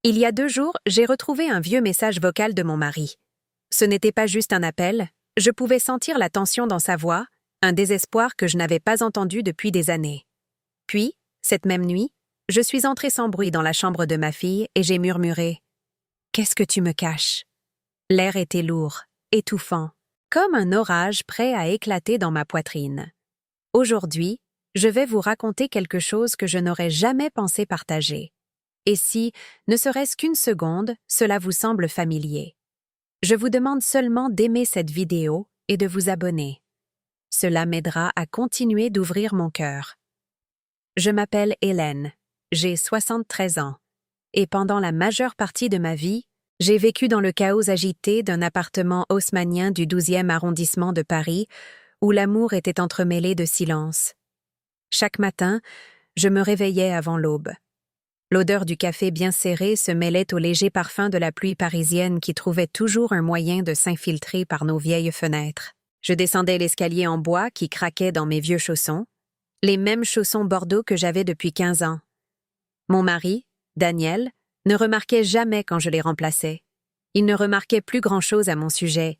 Il y a 2 jours, j'ai retrouvé un vieux message vocal de mon mari. Ce n'était pas juste un appel, je pouvais sentir la tension dans sa voix, un désespoir que je n'avais pas entendu depuis des années. Puis, cette même nuit, je suis entrée sans bruit dans la chambre de ma fille et j'ai murmuré « Qu'est-ce que tu me caches ?» L'air était lourd, étouffant, comme un orage prêt à éclater dans ma poitrine. Aujourd'hui, je vais vous raconter quelque chose que je n'aurais jamais pensé partager. Et si, ne serait-ce qu'une seconde, cela vous semble familier. Je vous demande seulement d'aimer cette vidéo et de vous abonner. Cela m'aidera à continuer d'ouvrir mon cœur. Je m'appelle Hélène, j'ai 73 ans, et pendant la majeure partie de ma vie, j'ai vécu dans le chaos agité d'un appartement haussmannien du 12e arrondissement de Paris, où l'amour était entremêlé de silence. Chaque matin, je me réveillais avant l'aube. L'odeur du café bien serré se mêlait au léger parfum de la pluie parisienne qui trouvait toujours un moyen de s'infiltrer par nos vieilles fenêtres. Je descendais l'escalier en bois qui craquait dans mes vieux chaussons, les mêmes chaussons bordeaux que j'avais depuis 15 ans. Mon mari, Daniel, ne remarquait jamais quand je les remplaçais. Il ne remarquait plus grand-chose à mon sujet.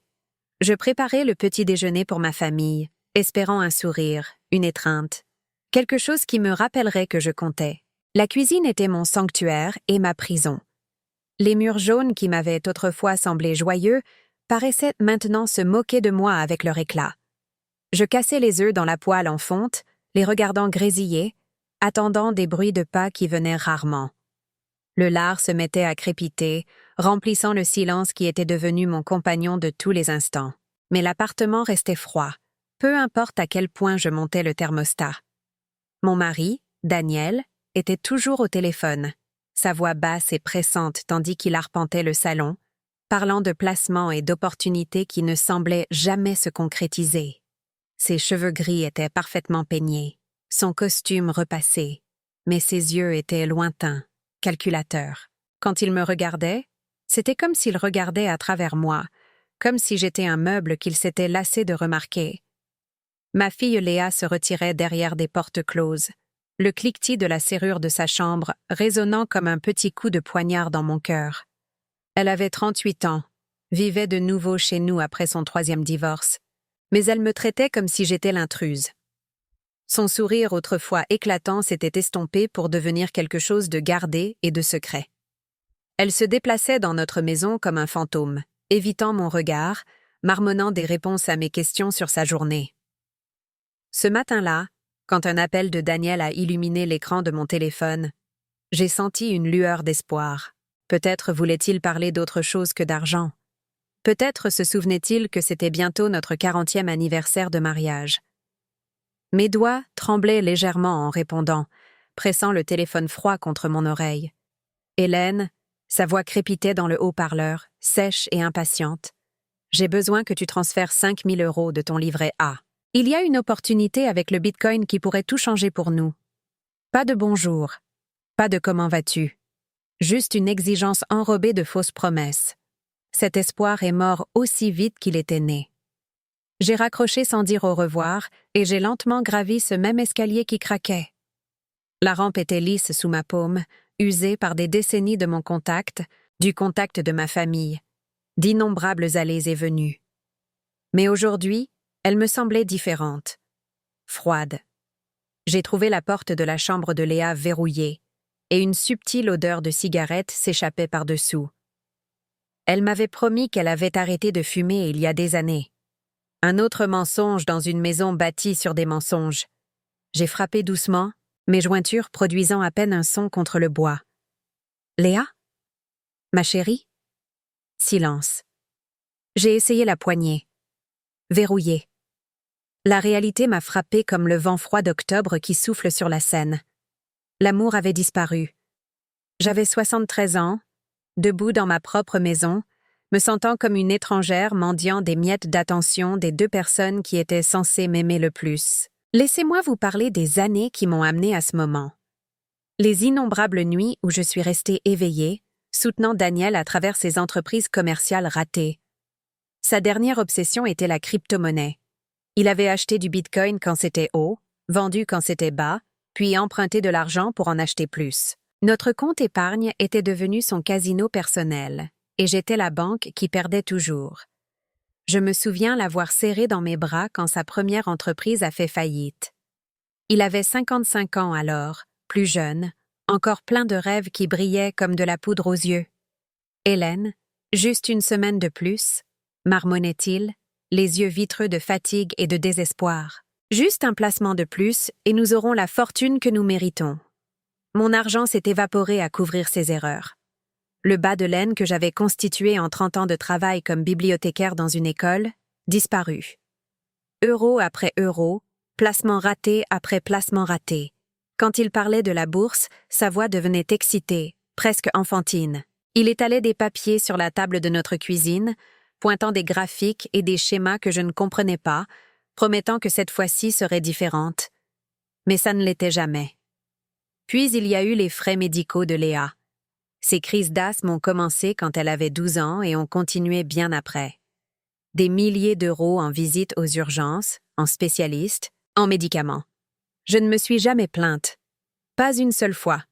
Je préparais le petit déjeuner pour ma famille, espérant un sourire, une étreinte, quelque chose qui me rappellerait que je comptais. La cuisine était mon sanctuaire et ma prison. Les murs jaunes qui m'avaient autrefois semblé joyeux paraissaient maintenant se moquer de moi avec leur éclat. Je cassais les œufs dans la poêle en fonte, les regardant grésiller, attendant des bruits de pas qui venaient rarement. Le lard se mettait à crépiter, remplissant le silence qui était devenu mon compagnon de tous les instants. Mais l'appartement restait froid, peu importe à quel point je montais le thermostat. Mon mari, Daniel, était toujours au téléphone, sa voix basse et pressante tandis qu'il arpentait le salon, parlant de placements et d'opportunités qui ne semblaient jamais se concrétiser. Ses cheveux gris étaient parfaitement peignés, son costume repassé, mais ses yeux étaient lointains, calculateurs. Quand il me regardait, c'était comme s'il regardait à travers moi, comme si j'étais un meuble qu'il s'était lassé de remarquer. Ma fille Léa se retirait derrière des portes closes, le cliquetis de la serrure de sa chambre résonnant comme un petit coup de poignard dans mon cœur. Elle avait 38 ans, vivait de nouveau chez nous après son 3e divorce, mais elle me traitait comme si j'étais l'intruse. Son sourire autrefois éclatant s'était estompé pour devenir quelque chose de gardé et de secret. Elle se déplaçait dans notre maison comme un fantôme, évitant mon regard, marmonnant des réponses à mes questions sur sa journée. Ce matin-là, quand un appel de Daniel a illuminé l'écran de mon téléphone, j'ai senti une lueur d'espoir. Peut-être voulait-il parler d'autre chose que d'argent. Peut-être se souvenait-il que c'était bientôt notre 40e anniversaire de mariage. Mes doigts tremblaient légèrement en répondant, pressant le téléphone froid contre mon oreille. Hélène, sa voix crépitait dans le haut-parleur, sèche et impatiente. J'ai besoin que tu transfères 5 000 € de ton livret A. Il y a une opportunité avec le Bitcoin qui pourrait tout changer pour nous. Pas de bonjour, pas de comment vas-tu. Juste une exigence enrobée de fausses promesses. Cet espoir est mort aussi vite qu'il était né. J'ai raccroché sans dire au revoir et j'ai lentement gravi ce même escalier qui craquait. La rampe était lisse sous ma paume, usée par des décennies de mon contact, du contact de ma famille, d'innombrables allées et venues. Mais aujourd'hui, elle me semblait différente, froide. J'ai trouvé la porte de la chambre de Léa verrouillée, et une subtile odeur de cigarette s'échappait par-dessous. Elle m'avait promis qu'elle avait arrêté de fumer il y a des années. Un autre mensonge dans une maison bâtie sur des mensonges. J'ai frappé doucement, mes jointures produisant à peine un son contre le bois. « Léa ? Ma chérie ?» Silence. J'ai essayé la poignée. Verrouillée. La réalité m'a frappée comme le vent froid d'octobre qui souffle sur la Seine. L'amour avait disparu. J'avais 73 ans, debout dans ma propre maison, me sentant comme une étrangère mendiant des miettes d'attention des 2 personnes qui étaient censées m'aimer le plus. Laissez-moi vous parler des années qui m'ont amenée à ce moment. Les innombrables nuits où je suis restée éveillée, soutenant Daniel à travers ses entreprises commerciales ratées. Sa dernière obsession était la crypto-monnaie. Il avait acheté du Bitcoin quand c'était haut, vendu quand c'était bas, puis emprunté de l'argent pour en acheter plus. Notre compte épargne était devenu son casino personnel, et j'étais la banque qui perdait toujours. Je me souviens l'avoir serré dans mes bras quand sa première entreprise a fait faillite. Il avait 55 ans alors, plus jeune, encore plein de rêves qui brillaient comme de la poudre aux yeux. « Hélène, juste une semaine de plus » marmonnait-il, les yeux vitreux de fatigue et de désespoir. « Juste un placement de plus et nous aurons la fortune que nous méritons. » Mon argent s'est évaporé à couvrir ces erreurs. Le bas de laine que j'avais constitué en 30 ans de travail comme bibliothécaire dans une école disparut. Euro après euro, placement raté après placement raté. Quand il parlait de la bourse, sa voix devenait excitée, presque enfantine. Il étalait des papiers sur la table de notre cuisine, pointant des graphiques et des schémas que je ne comprenais pas, promettant que cette fois-ci serait différente. Mais ça ne l'était jamais. Puis il y a eu les frais médicaux de Léa. Ses crises d'asthme ont commencé quand elle avait 12 ans et ont continué bien après. Des milliers d'euros en visites aux urgences, en spécialistes, en médicaments. Je ne me suis jamais plainte. Pas une seule fois.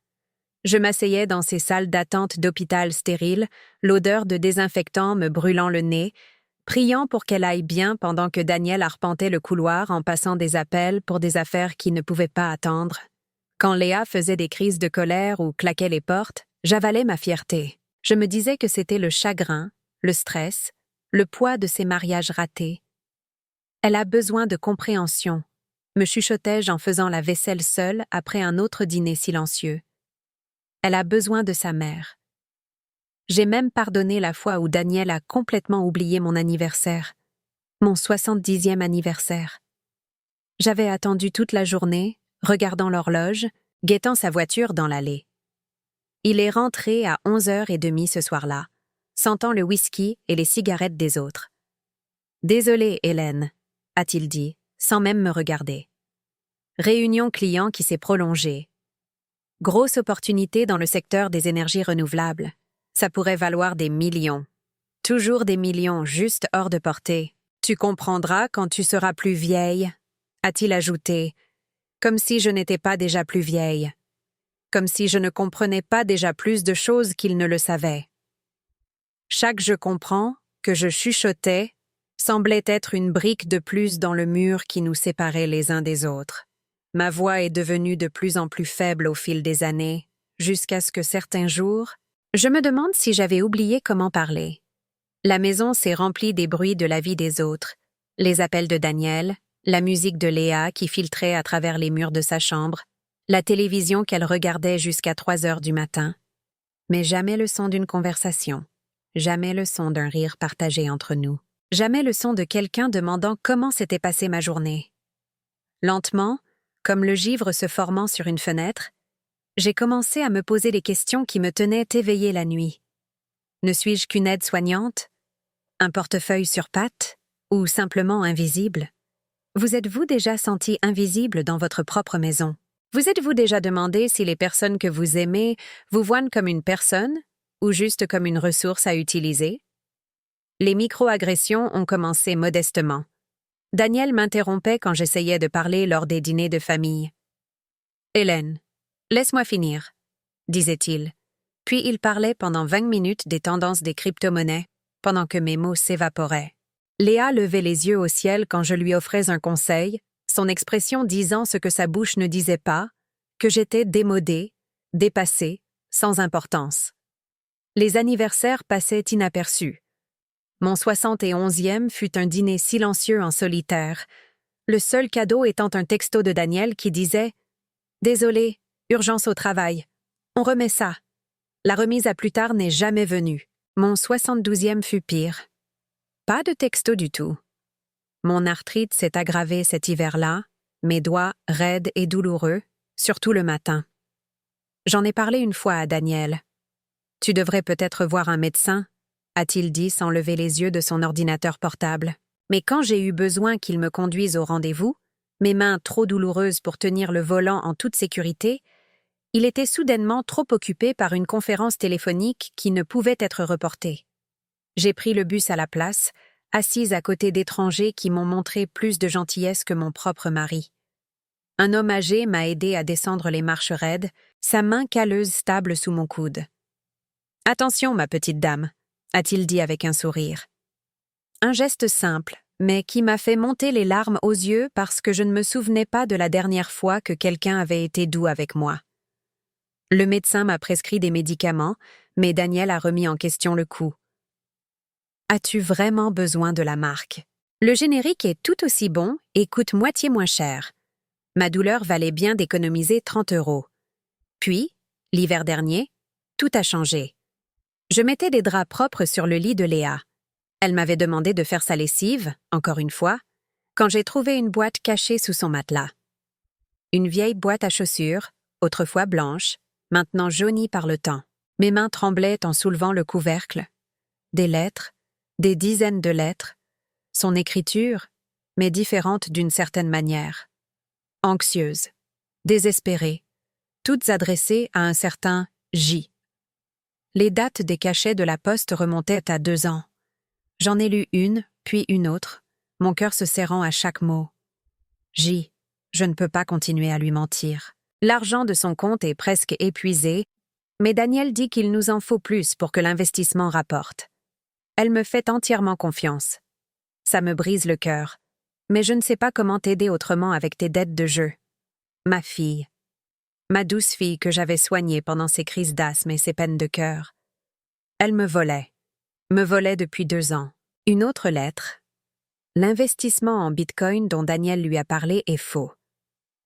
Je m'asseyais dans ces salles d'attente d'hôpital stériles, l'odeur de désinfectant me brûlant le nez, priant pour qu'elle aille bien pendant que Daniel arpentait le couloir en passant des appels pour des affaires qui ne pouvaient pas attendre. Quand Léa faisait des crises de colère ou claquait les portes, j'avalais ma fierté. Je me disais que c'était le chagrin, le stress, le poids de ses mariages ratés. Elle a besoin de compréhension, me chuchotais-je en faisant la vaisselle seule après un autre dîner silencieux. Elle a besoin de sa mère. J'ai même pardonné la fois où Daniel a complètement oublié mon anniversaire, mon 70e anniversaire. J'avais attendu toute la journée, regardant l'horloge, guettant sa voiture dans l'allée. Il est rentré à 11h30 ce soir-là, sentant le whisky et les cigarettes des autres. « Désolé, Hélène », a-t-il dit, sans même me regarder. Réunion client qui s'est prolongée. Grosse opportunité dans le secteur des énergies renouvelables. Ça pourrait valoir des millions. Toujours des millions, juste hors de portée. Tu comprendras quand tu seras plus vieille, a-t-il ajouté, comme si je n'étais pas déjà plus vieille. Comme si je ne comprenais pas déjà plus de choses qu'il ne le savait. Chaque je comprends, que je chuchotais, semblait être une brique de plus dans le mur qui nous séparait les uns des autres. Ma voix est devenue de plus en plus faible au fil des années, jusqu'à ce que certains jours, je me demande si j'avais oublié comment parler. La maison s'est remplie des bruits de la vie des autres, les appels de Daniel, la musique de Léa qui filtrait à travers les murs de sa chambre, la télévision qu'elle regardait jusqu'à 3h du matin. Mais jamais le son d'une conversation, jamais le son d'un rire partagé entre nous, jamais le son de quelqu'un demandant comment s'était passée ma journée. Lentement, comme le givre se formant sur une fenêtre, j'ai commencé à me poser les questions qui me tenaient éveillée la nuit. Ne suis-je qu'une aide-soignante? Un portefeuille sur pattes? Ou simplement invisible? Vous êtes-vous déjà senti invisible dans votre propre maison? Vous êtes-vous déjà demandé si les personnes que vous aimez vous voient comme une personne ou juste comme une ressource à utiliser? Les micro-agressions ont commencé modestement. Daniel m'interrompait quand j'essayais de parler lors des dîners de famille. « Hélène, laisse-moi finir », disait-il. Puis il parlait pendant 20 minutes des tendances des crypto-monnaies, pendant que mes mots s'évaporaient. Léa levait les yeux au ciel quand je lui offrais un conseil, son expression disant ce que sa bouche ne disait pas, que j'étais démodée, dépassée, sans importance. Les anniversaires passaient inaperçus. Mon 71e fut un dîner silencieux en solitaire, le seul cadeau étant un texto de Daniel qui disait « Désolé, urgence au travail. On remet ça. » La remise à plus tard n'est jamais venue. Mon 72e fut pire. Pas de texto du tout. Mon arthrite s'est aggravée cet hiver-là, mes doigts raides et douloureux, surtout le matin. J'en ai parlé une fois à Daniel. « Tu devrais peut-être voir un médecin », a-t-il dit sans lever les yeux de son ordinateur portable. Mais quand j'ai eu besoin qu'il me conduise au rendez-vous, mes mains trop douloureuses pour tenir le volant en toute sécurité, il était soudainement trop occupé par une conférence téléphonique qui ne pouvait être reportée. J'ai pris le bus à la place, assise à côté d'étrangers qui m'ont montré plus de gentillesse que mon propre mari. Un homme âgé m'a aidé à descendre les marches raides, sa main calleuse stable sous mon coude. « Attention, ma petite dame », a-t-il dit avec un sourire. Un geste simple, mais qui m'a fait monter les larmes aux yeux parce que je ne me souvenais pas de la dernière fois que quelqu'un avait été doux avec moi. Le médecin m'a prescrit des médicaments, mais Daniel a remis en question le coût. « As-tu vraiment besoin de la marque ? Le générique est tout aussi bon et coûte moitié moins cher. » Ma douleur valait bien d'économiser 30 €. Puis, l'hiver dernier, tout a changé. Je mettais des draps propres sur le lit de Léa. Elle m'avait demandé de faire sa lessive, encore une fois, quand j'ai trouvé une boîte cachée sous son matelas. Une vieille boîte à chaussures, autrefois blanche, maintenant jaunie par le temps. Mes mains tremblaient en soulevant le couvercle. Des lettres, des dizaines de lettres. Son écriture, mais différente d'une certaine manière. Anxieuse, désespérée, toutes adressées à un certain J. Les dates des cachets de la poste remontaient à 2 ans. J'en ai lu une, puis une autre, mon cœur se serrant à chaque mot. J, je ne peux pas continuer à lui mentir. L'argent de son compte est presque épuisé, mais Daniel dit qu'il nous en faut plus pour que l'investissement rapporte. Elle me fait entièrement confiance. Ça me brise le cœur. Mais je ne sais pas comment t'aider autrement avec tes dettes de jeu. Ma fille. Ma douce fille que j'avais soignée pendant ses crises d'asthme et ses peines de cœur. Elle me volait. Me volait depuis 2 ans. Une autre lettre. L'investissement en Bitcoin dont Daniel lui a parlé est faux.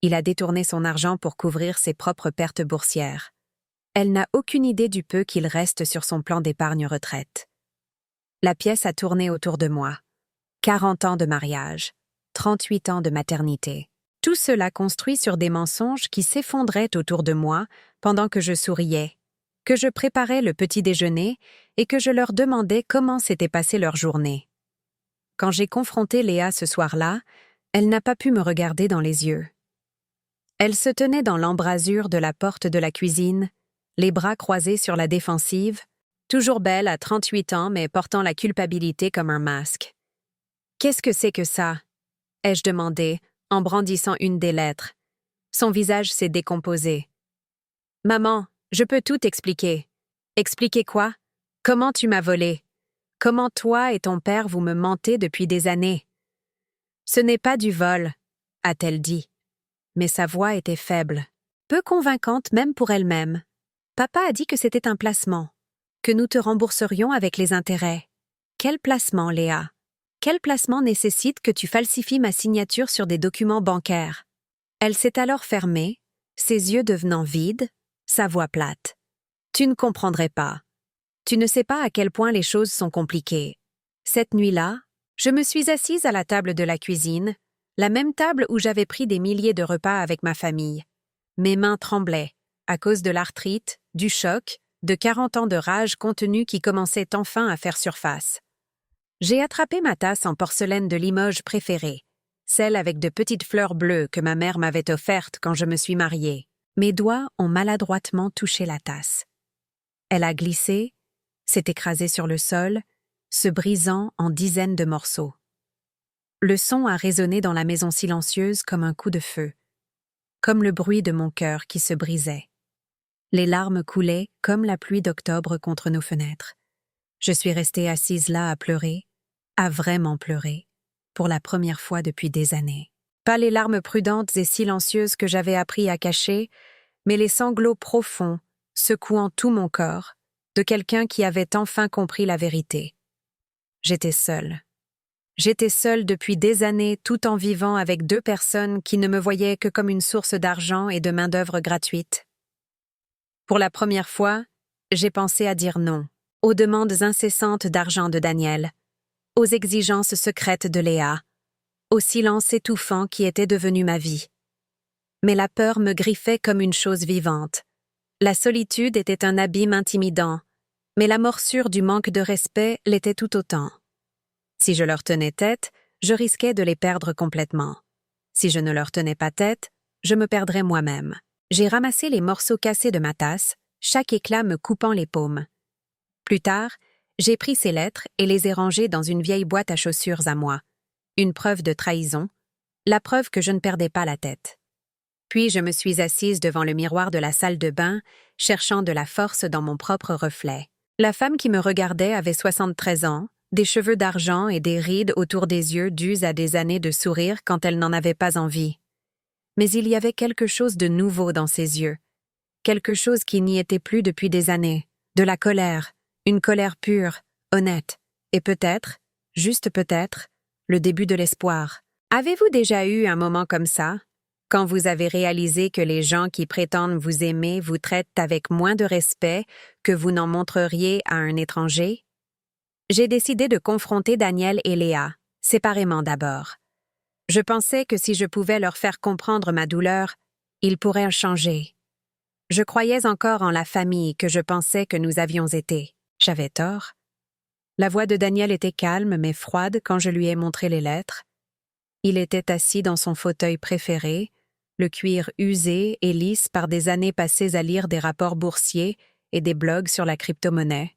Il a détourné son argent pour couvrir ses propres pertes boursières. Elle n'a aucune idée du peu qu'il reste sur son plan d'épargne retraite. La pièce a tourné autour de moi. 40 ans de mariage. 38 ans de maternité. Tout cela construit sur des mensonges qui s'effondraient autour de moi pendant que je souriais, que je préparais le petit déjeuner et que je leur demandais comment s'était passée leur journée. Quand j'ai confronté Léa ce soir-là, elle n'a pas pu me regarder dans les yeux. Elle se tenait dans l'embrasure de la porte de la cuisine, les bras croisés sur la défensive, toujours belle à 38 ans mais portant la culpabilité comme un masque. « Qu'est-ce que c'est que ça ?» ai-je demandé, en brandissant une des lettres. Son visage s'est décomposé. « Maman, je peux tout expliquer. »« Expliquer quoi? Comment tu m'as volé? Comment toi et ton père vous me mentez depuis des années? »« Ce n'est pas du vol, » a-t-elle dit. Mais sa voix était faible, peu convaincante même pour elle-même. Papa a dit que c'était un placement, que nous te rembourserions avec les intérêts. Quel placement, Léa? Quel placement nécessite que tu falsifies ma signature sur des documents bancaires? Elle s'est alors fermée, ses yeux devenant vides, sa voix plate. Tu ne comprendrais pas. Tu ne sais pas à quel point les choses sont compliquées. Cette nuit-là, je me suis assise à la table de la cuisine, la même table où j'avais pris des milliers de repas avec ma famille. Mes mains tremblaient, à cause de l'arthrite, du choc, de 40 ans de rage contenue qui commençait enfin à faire surface. J'ai attrapé ma tasse en porcelaine de Limoges préférée, celle avec de petites fleurs bleues que ma mère m'avait offerte quand je me suis mariée. Mes doigts ont maladroitement touché la tasse. Elle a glissé, s'est écrasée sur le sol, se brisant en dizaines de morceaux. Le son a résonné dans la maison silencieuse comme un coup de feu, comme le bruit de mon cœur qui se brisait. Les larmes coulaient comme la pluie d'octobre contre nos fenêtres. Je suis restée assise là à pleurer, à vraiment pleurer, pour la première fois depuis des années. Pas les larmes prudentes et silencieuses que j'avais appris à cacher, mais les sanglots profonds, secouant tout mon corps, de quelqu'un qui avait enfin compris la vérité. J'étais seule. J'étais seule depuis des années tout en vivant avec 2 personnes qui ne me voyaient que comme une source d'argent et de main-d'œuvre gratuite. Pour la première fois, j'ai pensé à dire non aux demandes incessantes d'argent de Daniel, aux exigences secrètes de Léa, au silence étouffant qui était devenu ma vie. Mais la peur me griffait comme une chose vivante. La solitude était un abîme intimidant, mais la morsure du manque de respect l'était tout autant. Si je leur tenais tête, je risquais de les perdre complètement. Si je ne leur tenais pas tête, je me perdrais moi-même. J'ai ramassé les morceaux cassés de ma tasse, chaque éclat me coupant les paumes. Plus tard, j'ai pris ces lettres et les ai rangées dans une vieille boîte à chaussures à moi. Une preuve de trahison, la preuve que je ne perdais pas la tête. Puis je me suis assise devant le miroir de la salle de bain, cherchant de la force dans mon propre reflet. La femme qui me regardait avait 73 ans, des cheveux d'argent et des rides autour des yeux dues à des années de sourire quand elle n'en avait pas envie. Mais il y avait quelque chose de nouveau dans ses yeux, quelque chose qui n'y était plus depuis des années, de la colère, une colère pure, honnête, et peut-être, juste peut-être, le début de l'espoir. Avez-vous déjà eu un moment comme ça, quand vous avez réalisé que les gens qui prétendent vous aimer vous traitent avec moins de respect que vous n'en montreriez à un étranger? J'ai décidé de confronter Daniel et Léa, séparément d'abord. Je pensais que si je pouvais leur faire comprendre ma douleur, ils pourraient changer. Je croyais encore en la famille que je pensais que nous avions été. J'avais tort. La voix de Daniel était calme mais froide quand je lui ai montré les lettres. Il était assis dans son fauteuil préféré, le cuir usé et lisse par des années passées à lire des rapports boursiers et des blogs sur la crypto-monnaie.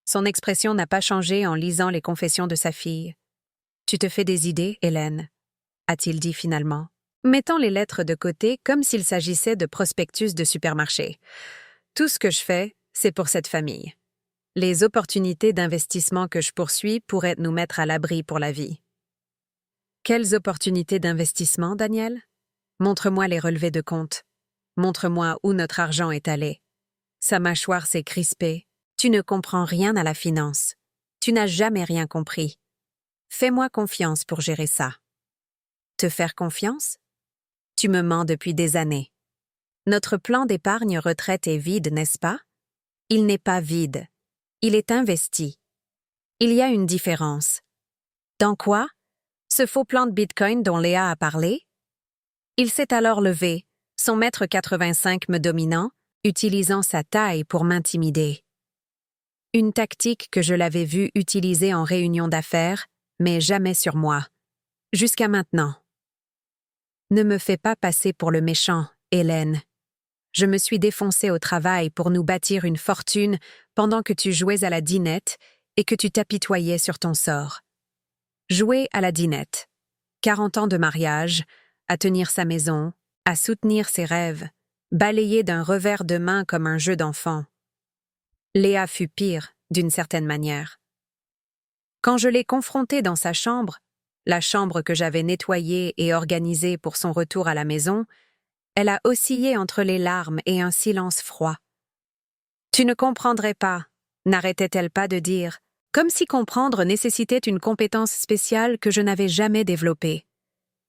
Son expression n'a pas changé en lisant les confessions de sa fille. « Tu te fais des idées, Hélène ?» a-t-il dit finalement, mettant les lettres de côté comme s'il s'agissait de prospectus de supermarché. « Tout ce que je fais, c'est pour cette famille. Les opportunités d'investissement que je poursuis pourraient nous mettre à l'abri pour la vie. » Quelles opportunités d'investissement, Daniel? Montre-moi les relevés de compte. Montre-moi où notre argent est allé. Sa mâchoire s'est crispée. Tu ne comprends rien à la finance. Tu n'as jamais rien compris. Fais-moi confiance pour gérer ça. Te faire confiance? Tu me mens depuis des années. Notre plan d'épargne retraite est vide, n'est-ce pas? Il n'est pas vide. Il est investi. Il y a une différence. Dans quoi? Ce faux plan de Bitcoin dont Léa a parlé? Il s'est alors levé, son mètre 85 me dominant, utilisant sa taille pour m'intimider. Une tactique que je l'avais vue utiliser en réunion d'affaires, mais jamais sur moi. Jusqu'à maintenant. Ne me fais pas passer pour le méchant, Hélène. Je me suis défoncée au travail pour nous bâtir une fortune pendant que tu jouais à la dinette et que tu t'apitoyais sur ton sort. Jouer à la dinette. 40 ans de mariage, à tenir sa maison, à soutenir ses rêves, balayé d'un revers de main comme un jeu d'enfant. Léa fut pire, d'une certaine manière. Quand je l'ai confrontée dans sa chambre, la chambre que j'avais nettoyée et organisée pour son retour à la maison, elle a oscillé entre les larmes et un silence froid. « Tu ne comprendrais pas », n'arrêtait-elle pas de dire, comme si comprendre nécessitait une compétence spéciale que je n'avais jamais développée.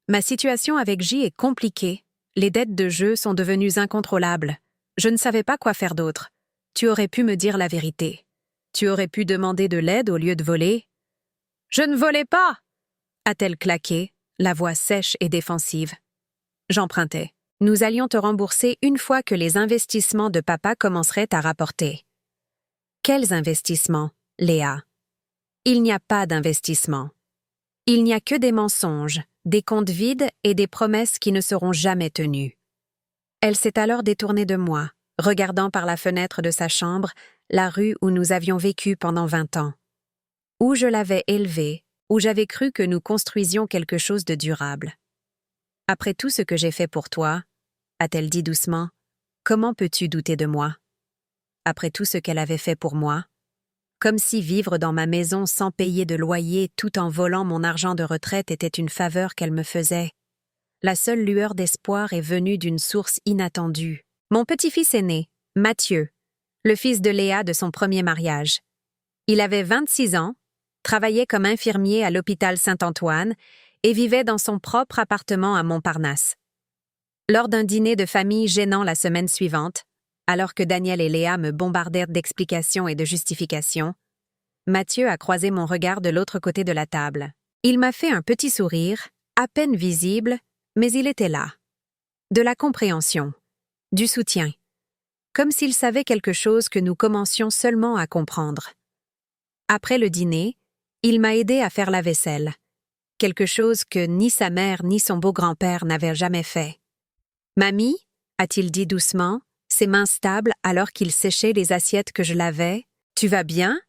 Ma situation avec J est compliquée. Les dettes de jeu sont devenues incontrôlables. Je ne savais pas quoi faire d'autre. Tu aurais pu me dire la vérité. Tu aurais pu demander de l'aide au lieu de voler. « Je ne volais pas !» a-t-elle claqué, la voix sèche et défensive. J'empruntais. Nous allions te rembourser une fois que les investissements de papa commenceraient à rapporter. Quels investissements, Léa? Il n'y a pas d'investissement. Il n'y a que des mensonges, des comptes vides et des promesses qui ne seront jamais tenues. Elle s'est alors détournée de moi, regardant par la fenêtre de sa chambre la rue où nous avions vécu pendant 20 ans. Où je l'avais élevée, où j'avais cru que nous construisions quelque chose de durable. Après tout ce que j'ai fait pour toi, a-t-elle dit doucement, comment peux-tu douter de moi? Après tout ce qu'elle avait fait pour moi, comme si vivre dans ma maison sans payer de loyer tout en volant mon argent de retraite était une faveur qu'elle me faisait. La seule lueur d'espoir est venue d'une source inattendue. Mon petit-fils aîné, Mathieu, le fils de Léa de son premier mariage. Il avait 26 ans, travaillait comme infirmier à l'hôpital Saint-Antoine et vivait dans son propre appartement à Montparnasse. Lors d'un dîner de famille gênant la semaine suivante, alors que Daniel et Léa me bombardèrent d'explications et de justifications, Mathieu a croisé mon regard de l'autre côté de la table. Il m'a fait un petit sourire, à peine visible, mais il était là. De la compréhension, du soutien, comme s'il savait quelque chose que nous commencions seulement à comprendre. Après le dîner, il m'a aidé à faire la vaisselle, quelque chose que ni sa mère ni son beau-grand-père n'avaient jamais fait. « Mamie » a-t-il dit doucement, ses mains stables alors qu'il séchait les assiettes que je lavais. « Tu vas bien?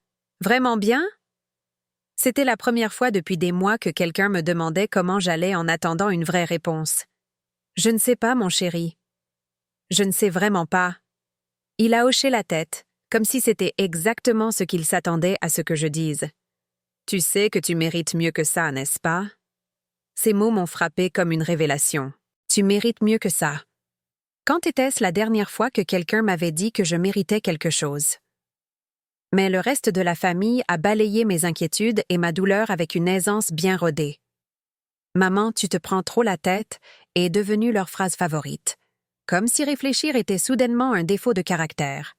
Vraiment bien? » C'était la première fois depuis des mois que quelqu'un me demandait comment j'allais en attendant une vraie réponse. Je ne sais pas, mon chéri. Je ne sais vraiment pas. Il a hoché la tête, comme si c'était exactement ce qu'il s'attendait à ce que je dise. Tu sais que tu mérites mieux que ça, n'est-ce pas? Ces mots m'ont frappé comme une révélation. Tu mérites mieux que ça. Quand était-ce la dernière fois que quelqu'un m'avait dit que je méritais quelque chose? Mais le reste de la famille a balayé mes inquiétudes et ma douleur avec une aisance bien rodée. Maman, tu te prends trop la tête est devenue leur phrase favorite. Comme si réfléchir était soudainement un défaut de caractère.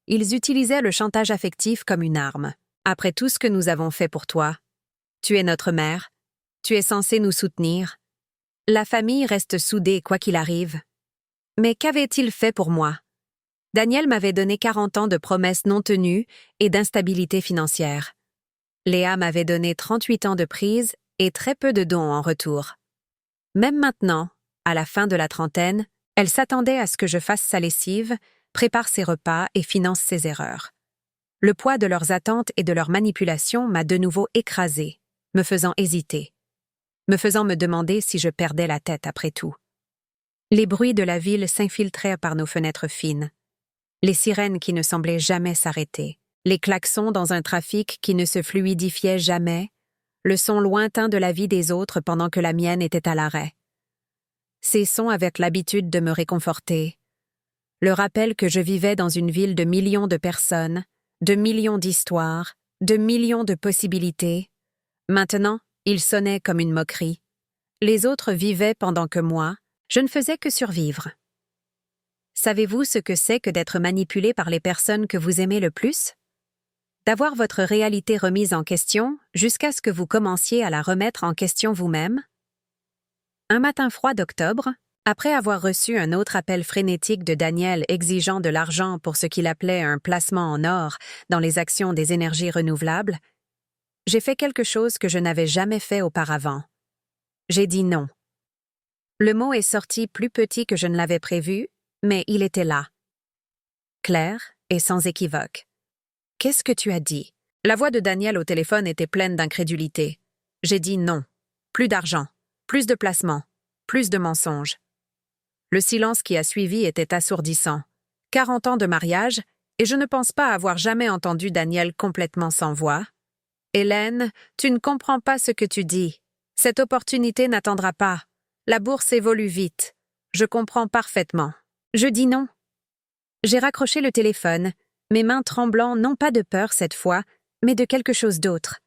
Ils utilisaient le chantage affectif comme une arme. Après tout ce que nous avons fait pour toi, tu es notre mère, tu es censée nous soutenir. La famille reste soudée quoi qu'il arrive. Mais qu'avait-il fait pour moi? Daniel m'avait donné 40 ans de promesses non tenues et d'instabilité financière. Léa m'avait donné 38 ans de prise et très peu de dons en retour. Même maintenant, à la fin de la trentaine, elle s'attendait à ce que je fasse sa lessive, prépare ses repas et finance ses erreurs. Le poids de leurs attentes et de leurs manipulations m'a de nouveau écrasée, me faisant hésiter, me faisant me demander si je perdais la tête après tout. Les bruits de la ville s'infiltraient par nos fenêtres fines. Les sirènes qui ne semblaient jamais s'arrêter, les klaxons dans un trafic qui ne se fluidifiait jamais, le son lointain de la vie des autres pendant que la mienne était à l'arrêt. Ces sons avaient l'habitude de me réconforter. Le rappel que je vivais dans une ville de millions de personnes, de millions d'histoires, de millions de possibilités. Maintenant, il sonnait comme une moquerie. Les autres vivaient pendant que moi, je ne faisais que survivre. Savez-vous ce que c'est que d'être manipulé par les personnes que vous aimez le plus? D'avoir votre réalité remise en question jusqu'à ce que vous commenciez à la remettre en question vous-même? Un matin froid d'octobre, après avoir reçu un autre appel frénétique de Daniel exigeant de l'argent pour ce qu'il appelait un placement en or dans les actions des énergies renouvelables, j'ai fait quelque chose que je n'avais jamais fait auparavant. J'ai dit non. Le mot est sorti plus petit que je ne l'avais prévu, mais il était là. Clair et sans équivoque. « Qu'est-ce que tu as dit ?» La voix de Daniel au téléphone était pleine d'incrédulité. J'ai dit non. Plus d'argent, plus de placements, plus de mensonges. Le silence qui a suivi était assourdissant. 40 ans de mariage, et je ne pense pas avoir jamais entendu Daniel complètement sans voix. « Hélène, tu ne comprends pas ce que tu dis. Cette opportunité n'attendra pas. La bourse évolue vite. Je comprends parfaitement. » Je dis non. J'ai raccroché le téléphone, mes mains tremblant non pas de peur cette fois, mais de quelque chose d'autre.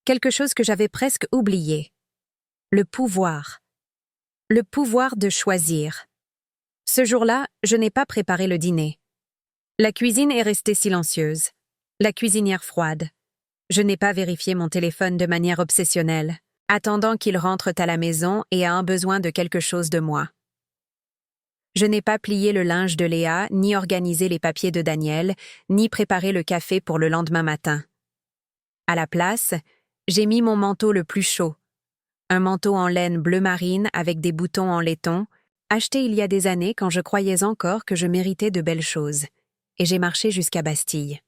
Quelque chose que j'avais presque oublié. Le pouvoir. Le pouvoir de choisir. Ce jour-là, je n'ai pas préparé le dîner. La cuisine est restée silencieuse. La cuisinière froide. Je n'ai pas vérifié mon téléphone de manière obsessionnelle, attendant qu'il rentre à la maison et a un besoin de quelque chose de moi. Je n'ai pas plié le linge de Léa, ni organisé les papiers de Daniel, ni préparé le café pour le lendemain matin. À la place, j'ai mis mon manteau le plus chaud, un manteau en laine bleu marine avec des boutons en laiton, acheté il y a des années quand je croyais encore que je méritais de belles choses, et j'ai marché jusqu'à Bastille.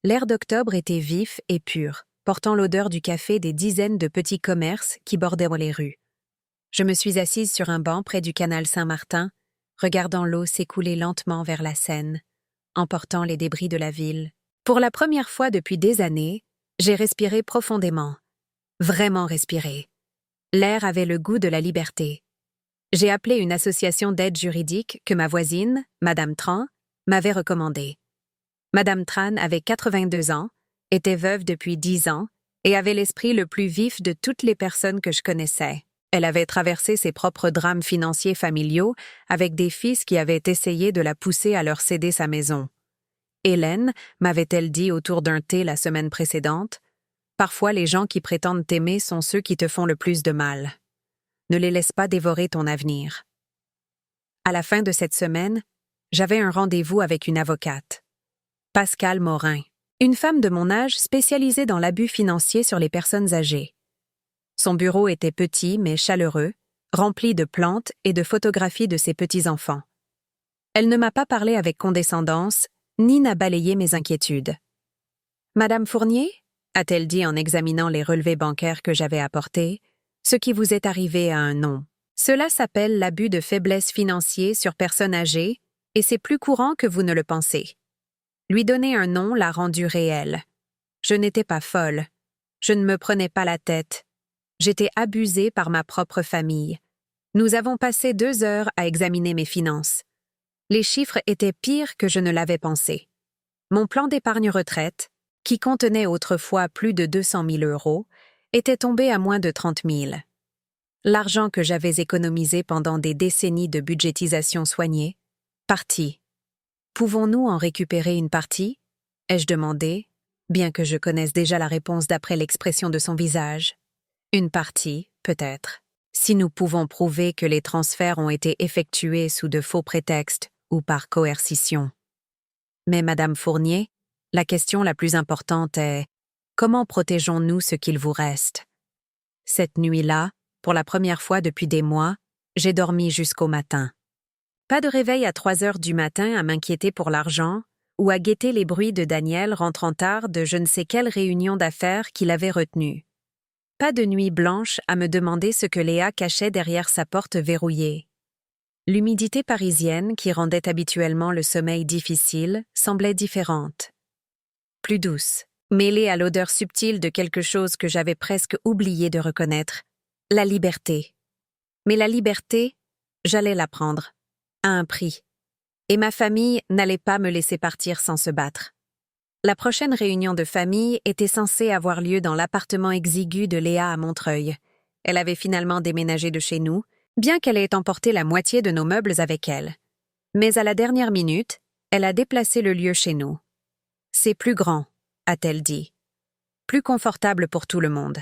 L'air d'octobre était vif et pur, portant l'odeur du café des dizaines de petits commerces qui bordaient les rues. Je me suis assise sur un banc près du canal Saint-Martin, regardant l'eau s'écouler lentement vers la Seine, emportant les débris de la ville. Pour la première fois depuis des années, j'ai respiré profondément. Vraiment respiré. L'air avait le goût de la liberté. J'ai appelé une association d'aide juridique que ma voisine, Madame Tran, m'avait recommandée. Madame Tran avait 82 ans, était veuve depuis 10 ans et avait l'esprit le plus vif de toutes les personnes que je connaissais. Elle avait traversé ses propres drames financiers familiaux avec des fils qui avaient essayé de la pousser à leur céder sa maison. Hélène, m'avait-elle dit autour d'un thé la semaine précédente, parfois les gens qui prétendent t'aimer sont ceux qui te font le plus de mal. Ne les laisse pas dévorer ton avenir. À la fin de cette semaine, j'avais un rendez-vous avec une avocate. Pascale Morin, une femme de mon âge spécialisée dans l'abus financier sur les personnes âgées. Son bureau était petit mais chaleureux, rempli de plantes et de photographies de ses petits-enfants. Elle ne m'a pas parlé avec condescendance, ni n'a balayé mes inquiétudes. « Madame Fournier ?» a-t-elle dit en examinant les relevés bancaires que j'avais apportés, « ce qui vous est arrivé a un nom. Cela s'appelle l'abus de faiblesse financier sur personnes âgées, et c'est plus courant que vous ne le pensez. Lui donner un nom l'a rendu réel. Je n'étais pas folle. Je ne me prenais pas la tête. J'étais abusée par ma propre famille. Nous avons passé 2 heures à examiner mes finances. Les chiffres étaient pires que je ne l'avais pensé. Mon plan d'épargne retraite, qui contenait autrefois plus de 200 000 €, était tombé à moins de 30 000. L'argent que j'avais économisé pendant des décennies de budgétisation soignée, parti. Pouvons-nous en récupérer une partie? Ai-je demandé, bien que je connaisse déjà la réponse d'après l'expression de son visage. Une partie, peut-être, si nous pouvons prouver que les transferts ont été effectués sous de faux prétextes ou par coercition. Mais Madame Fournier, la question la plus importante est « Comment protégeons-nous ce qu'il vous reste ?» Cette nuit-là, pour la première fois depuis des mois, j'ai dormi jusqu'au matin. Pas de réveil à 3 heures du matin à m'inquiéter pour l'argent ou à guetter les bruits de Daniel rentrant tard de je ne sais quelle réunion d'affaires qu'il avait retenue. Pas de nuit blanche à me demander ce que Léa cachait derrière sa porte verrouillée. L'humidité parisienne, qui rendait habituellement le sommeil difficile, semblait différente. Plus douce, mêlée à l'odeur subtile de quelque chose que j'avais presque oublié de reconnaître. La liberté. Mais la liberté, j'allais la prendre, à un prix. Et ma famille n'allait pas me laisser partir sans se battre. La prochaine réunion de famille était censée avoir lieu dans l'appartement exigu de Léa à Montreuil. Elle avait finalement déménagé de chez nous, bien qu'elle ait emporté la moitié de nos meubles avec elle. Mais à la dernière minute, elle a déplacé le lieu chez nous. C'est plus grand, a-t-elle dit. Plus confortable pour tout le monde.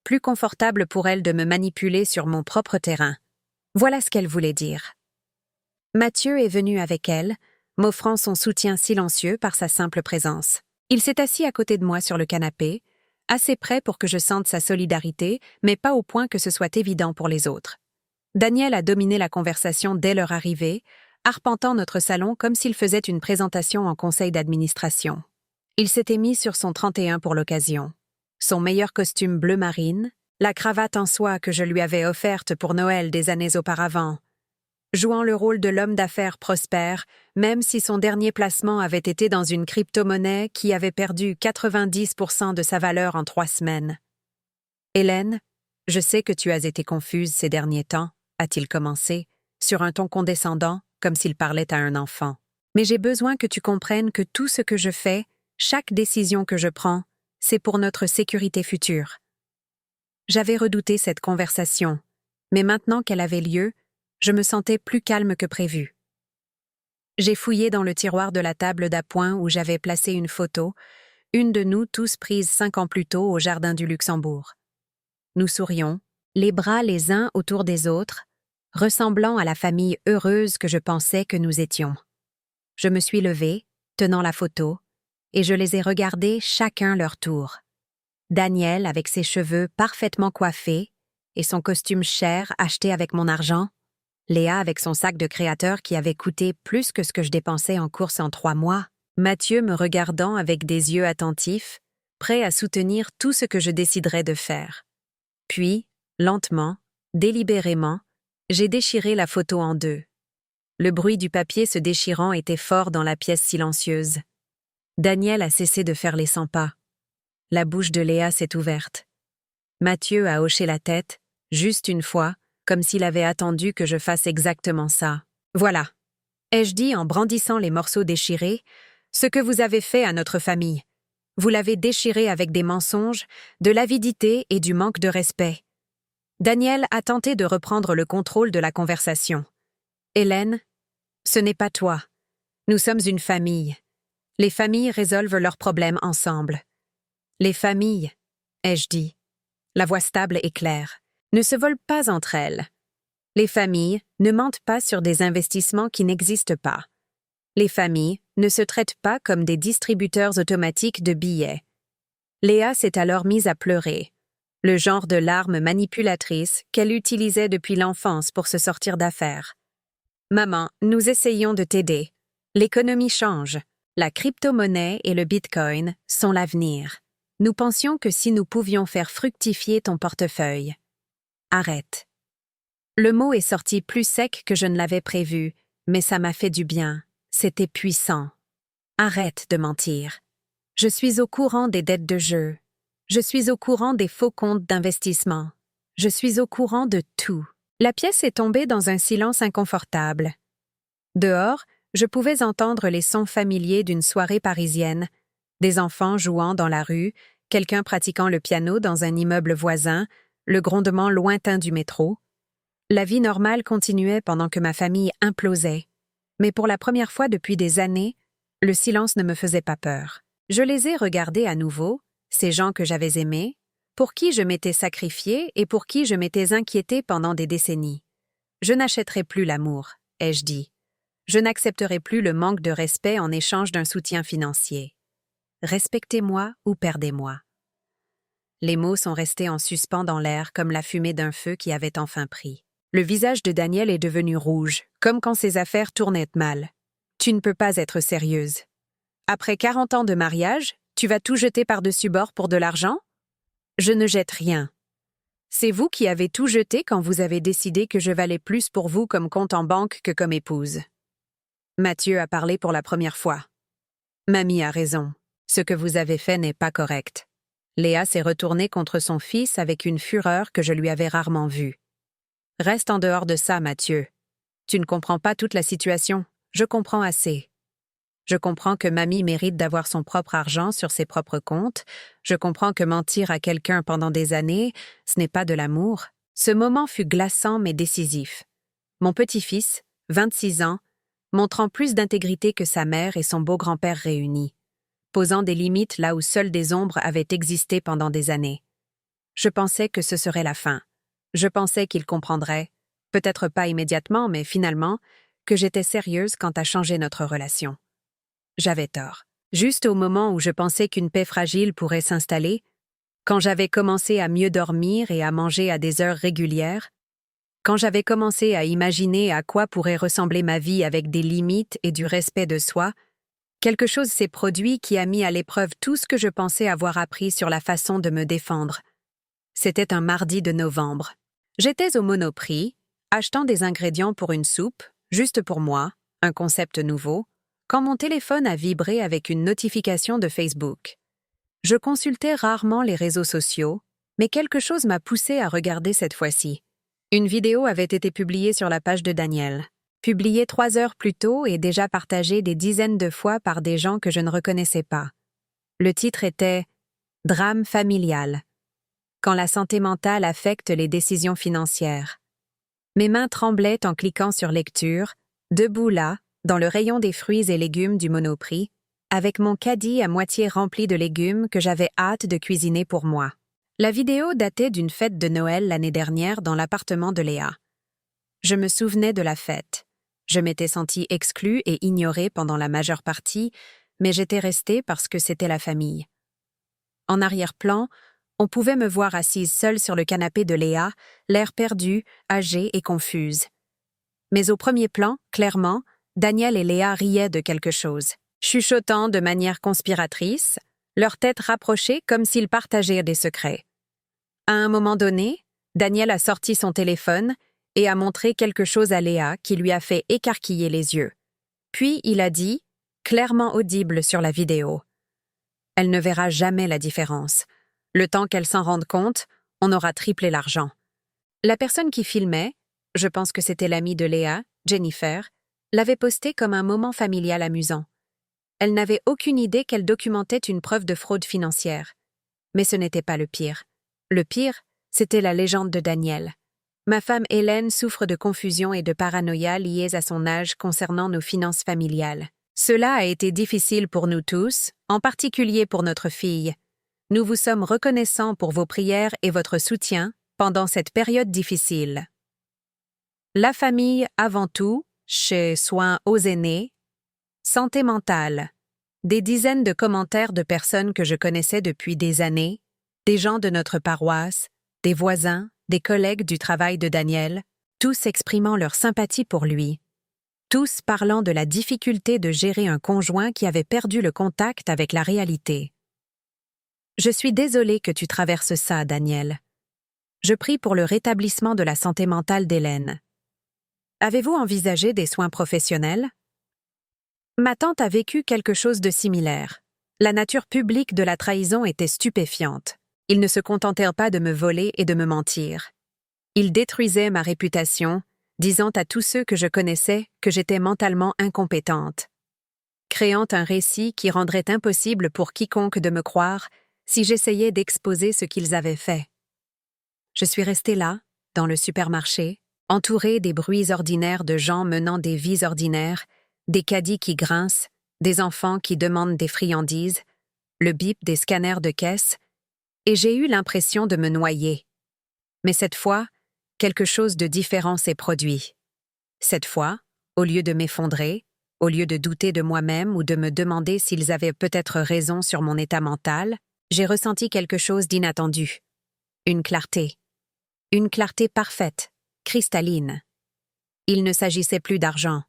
Plus confortable pour elle de me manipuler sur mon propre terrain. Voilà ce qu'elle voulait dire. Mathieu est venu avec elle, m'offrant son soutien silencieux par sa simple présence. Il s'est assis à côté de moi sur le canapé, assez près pour que je sente sa solidarité, mais pas au point que ce soit évident pour les autres. Daniel a dominé la conversation dès leur arrivée, arpentant notre salon comme s'il faisait une présentation en conseil d'administration. Il s'était mis sur son 31 pour l'occasion. Son meilleur costume bleu marine, la cravate en soie que je lui avais offerte pour Noël des années auparavant, jouant le rôle de l'homme d'affaires prospère, même si son dernier placement avait été dans une crypto-monnaie qui avait perdu 90% de sa valeur en 3 semaines. « Hélène, je sais que tu as été confuse ces derniers temps, » a-t-il commencé, sur un ton condescendant, comme s'il parlait à un enfant. « Mais j'ai besoin que tu comprennes que tout ce que je fais, chaque décision que je prends, c'est pour notre sécurité future. » J'avais redouté cette conversation, mais maintenant qu'elle avait lieu, je me sentais plus calme que prévu. J'ai fouillé dans le tiroir de la table d'appoint où j'avais placé une photo, une de nous tous prise 5 ans plus tôt au Jardin du Luxembourg. Nous sourions, les bras les uns autour des autres, ressemblant à la famille heureuse que je pensais que nous étions. Je me suis levée, tenant la photo, et je les ai regardés chacun leur tour. Daniel avec ses cheveux parfaitement coiffés et son costume cher acheté avec mon argent, Léa avec son sac de créateur qui avait coûté plus que ce que je dépensais en courses en 3 mois, Mathieu me regardant avec des yeux attentifs, prêt à soutenir tout ce que je déciderais de faire. Puis, lentement, délibérément, j'ai déchiré la photo en 2. Le bruit du papier se déchirant était fort dans la pièce silencieuse. Daniel a cessé de faire les 100 pas. La bouche de Léa s'est ouverte. Mathieu a hoché la tête, juste une fois, comme s'il avait attendu que je fasse exactement ça. « Voilà, » ai-je dit en brandissant les morceaux déchirés, « ce que vous avez fait à notre famille. Vous l'avez déchiré avec des mensonges, de l'avidité et du manque de respect. » Daniel a tenté de reprendre le contrôle de la conversation. « Hélène, ce n'est pas toi. Nous sommes une famille. Les familles résolvent leurs problèmes ensemble. Les familles, ai-je dit, la voix stable et claire, ne se volent pas entre elles. Les familles ne mentent pas sur des investissements qui n'existent pas. Les familles ne se traitent pas comme des distributeurs automatiques de billets. » Léa s'est alors mise à pleurer, le genre de larmes manipulatrices qu'elle utilisait depuis l'enfance pour se sortir d'affaires. « Maman, nous essayons de t'aider. L'économie change. La crypto-monnaie et le Bitcoin sont l'avenir. Nous pensions que si nous pouvions faire fructifier ton portefeuille. Arrête. » Le mot est sorti plus sec que je ne l'avais prévu, mais ça m'a fait du bien. C'était puissant. Arrête de mentir. Je suis au courant des dettes de jeu. Je suis au courant des faux comptes d'investissement. Je suis au courant de tout. La pièce est tombée dans un silence inconfortable. Dehors, je pouvais entendre les sons familiers d'une soirée parisienne, des enfants jouant dans la rue, quelqu'un pratiquant le piano dans un immeuble voisin, le grondement lointain du métro. La vie normale continuait pendant que ma famille implosait. Mais pour la première fois depuis des années, le silence ne me faisait pas peur. Je les ai regardés à nouveau, ces gens que j'avais aimés, pour qui je m'étais sacrifiée et pour qui je m'étais inquiétée pendant des décennies. Je n'achèterai plus l'amour, ai-je dit. Je n'accepterai plus le manque de respect en échange d'un soutien financier. Respectez-moi ou perdez-moi. Les mots sont restés en suspens dans l'air comme la fumée d'un feu qui avait enfin pris. Le visage de Daniel est devenu rouge, comme quand ses affaires tournaient mal. Tu ne peux pas être sérieuse. Après 40 ans de mariage, tu vas tout jeter par-dessus bord pour de l'argent? Je ne jette rien. C'est vous qui avez tout jeté quand vous avez décidé que je valais plus pour vous comme compte en banque que comme épouse. Mathieu a parlé pour la première fois. Mamie a raison. Ce que vous avez fait n'est pas correct. Léa s'est retournée contre son fils avec une fureur que je lui avais rarement vue. Reste en dehors de ça, Mathieu. Tu ne comprends pas toute la situation. Je comprends assez. Je comprends que mamie mérite d'avoir son propre argent sur ses propres comptes. Je comprends que mentir à quelqu'un pendant des années, ce n'est pas de l'amour. Ce moment fut glaçant mais décisif. Mon petit-fils, 26 ans, montrant plus d'intégrité que sa mère et son beau-grand-père réunis, posant des limites là où seules des ombres avaient existé pendant des années. Je pensais que ce serait la fin. Je pensais qu'il comprendrait, peut-être pas immédiatement, mais finalement, que j'étais sérieuse quant à changer notre relation. J'avais tort. Juste au moment où je pensais qu'une paix fragile pourrait s'installer, quand j'avais commencé à mieux dormir et à manger à des heures régulières, quand j'avais commencé à imaginer à quoi pourrait ressembler ma vie avec des limites et du respect de soi, quelque chose s'est produit qui a mis à l'épreuve tout ce que je pensais avoir appris sur la façon de me défendre. C'était un mardi de novembre. J'étais au Monoprix, achetant des ingrédients pour une soupe, juste pour moi, un concept nouveau, quand mon téléphone a vibré avec une notification de Facebook. Je consultais rarement les réseaux sociaux, mais quelque chose m'a poussé à regarder cette fois-ci. Une vidéo avait été publiée sur la page de Daniel, publiée 3 heures plus tôt et déjà partagée des dizaines de fois par des gens que je ne reconnaissais pas. Le titre était « Drame familial ». Quand la santé mentale affecte les décisions financières. Mes mains tremblaient en cliquant sur lecture, debout là, dans le rayon des fruits et légumes du Monoprix, avec mon caddie à moitié rempli de légumes que j'avais hâte de cuisiner pour moi. La vidéo datait d'une fête de Noël l'année dernière dans l'appartement de Léa. Je me souvenais de la fête. Je m'étais sentie exclue et ignorée pendant la majeure partie, mais j'étais restée parce que c'était la famille. En arrière-plan, on pouvait me voir assise seule sur le canapé de Léa, l'air perdu, âgée et confuse. Mais au premier plan, clairement, Daniel et Léa riaient de quelque chose, chuchotant de manière conspiratrice, leurs têtes rapprochées comme s'ils partageaient des secrets. À un moment donné, Daniel a sorti son téléphone et a montré quelque chose à Léa qui lui a fait écarquiller les yeux. Puis il a dit, clairement audible sur la vidéo, « Elle ne verra jamais la différence. Le temps qu'elle s'en rende compte, on aura triplé l'argent. » La personne qui filmait, je pense que c'était l'amie de Léa, Jennifer, l'avait posté comme un moment familial amusant. Elle n'avait aucune idée qu'elle documentait une preuve de fraude financière. Mais ce n'était pas le pire. Le pire, c'était la légende de Daniel. Ma femme Hélène souffre de confusion et de paranoïa liées à son âge concernant nos finances familiales. Cela a été difficile pour nous tous, en particulier pour notre fille. Nous vous sommes reconnaissants pour vos prières et votre soutien pendant cette période difficile. La famille avant tout, chez Soins aux aînés, santé mentale. Des dizaines de commentaires de personnes que je connaissais depuis des années, des gens de notre paroisse, des voisins, des collègues du travail de Daniel, tous exprimant leur sympathie pour lui. Tous parlant de la difficulté de gérer un conjoint qui avait perdu le contact avec la réalité. Je suis désolée que tu traverses ça, Daniel. Je prie pour le rétablissement de la santé mentale d'Hélène. Avez-vous envisagé des soins professionnels? Ma tante a vécu quelque chose de similaire. La nature publique de la trahison était stupéfiante. Ils ne se contentèrent pas de me voler et de me mentir. Ils détruisaient ma réputation, disant à tous ceux que je connaissais que j'étais mentalement incompétente, créant un récit qui rendrait impossible pour quiconque de me croire si j'essayais d'exposer ce qu'ils avaient fait. Je suis restée là, dans le supermarché, entourée des bruits ordinaires de gens menant des vies ordinaires, des caddies qui grincent, des enfants qui demandent des friandises, le bip des scanners de caisse, et j'ai eu l'impression de me noyer. Mais cette fois, quelque chose de différent s'est produit. Cette fois, au lieu de m'effondrer, au lieu de douter de moi-même ou de me demander s'ils avaient peut-être raison sur mon état mental, j'ai ressenti quelque chose d'inattendu. Une clarté. Une clarté parfaite, cristalline. Il ne s'agissait plus d'argent.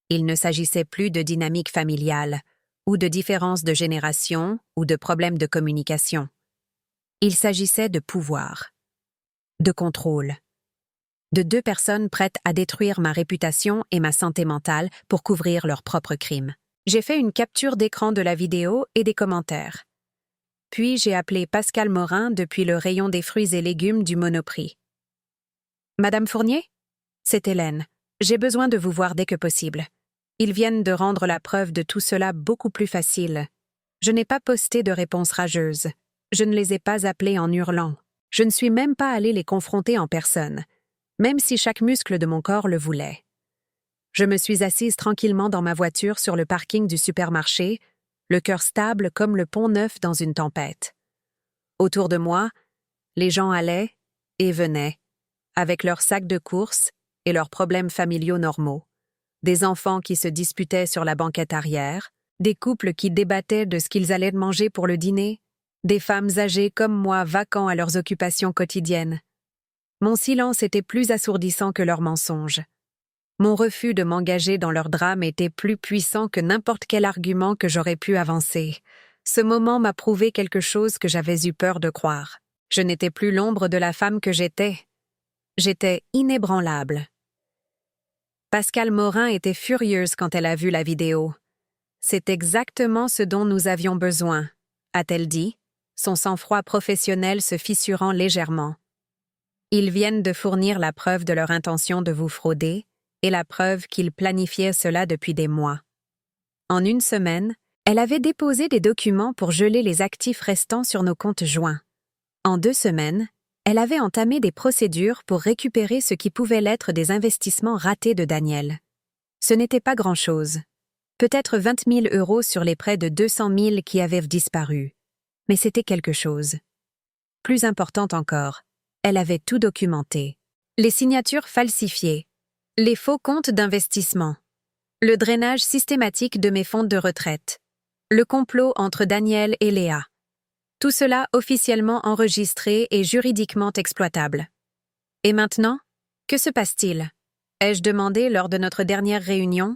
Il ne s'agissait plus de dynamique familiale, ou de différence de génération, ou de problèmes de communication. Il s'agissait de pouvoir, de contrôle, de deux personnes prêtes à détruire ma réputation et ma santé mentale pour couvrir leurs propres crimes. J'ai fait une capture d'écran de la vidéo et des commentaires. Puis j'ai appelé Pascal Morin depuis le rayon des fruits et légumes du Monoprix. Madame Fournier? C'est Hélène. J'ai besoin de vous voir dès que possible. Ils viennent de rendre la preuve de tout cela beaucoup plus facile. Je n'ai pas posté de réponse rageuse. Je ne les ai pas appelés en hurlant. Je ne suis même pas allée les confronter en personne, même si chaque muscle de mon corps le voulait. Je me suis assise tranquillement dans ma voiture sur le parking du supermarché, le cœur stable comme le pont neuf dans une tempête. Autour de moi, les gens allaient et venaient, avec leurs sacs de courses et leurs problèmes familiaux normaux. Des enfants qui se disputaient sur la banquette arrière, des couples qui débattaient de ce qu'ils allaient manger pour le dîner, des femmes âgées comme moi vaquant à leurs occupations quotidiennes. Mon silence était plus assourdissant que leurs mensonges. Mon refus de m'engager dans leur drame était plus puissant que n'importe quel argument que j'aurais pu avancer. Ce moment m'a prouvé quelque chose que j'avais eu peur de croire. Je n'étais plus l'ombre de la femme que j'étais. J'étais inébranlable. Pascal Morin était furieuse quand elle a vu la vidéo. « C'est exactement ce dont nous avions besoin », a-t-elle dit, son sang-froid professionnel se fissurant légèrement. Ils viennent de fournir la preuve de leur intention de vous frauder, et la preuve qu'ils planifiaient cela depuis des mois. En une semaine, elle avait déposé des documents pour geler les actifs restants sur nos comptes joints. En 2 semaines, elle avait entamé des procédures pour récupérer ce qui pouvait l'être des investissements ratés de Daniel. Ce n'était pas grand-chose. Peut-être 20 000 € sur les près de 200 000 qui avaient disparu. Mais c'était quelque chose. Plus important encore, elle avait tout documenté. Les signatures falsifiées, les faux comptes d'investissement, le drainage systématique de mes fonds de retraite, le complot entre Daniel et Léa. Tout cela officiellement enregistré et juridiquement exploitable. Et maintenant, que se passe-t-il? Ai-je demandé lors de notre dernière réunion?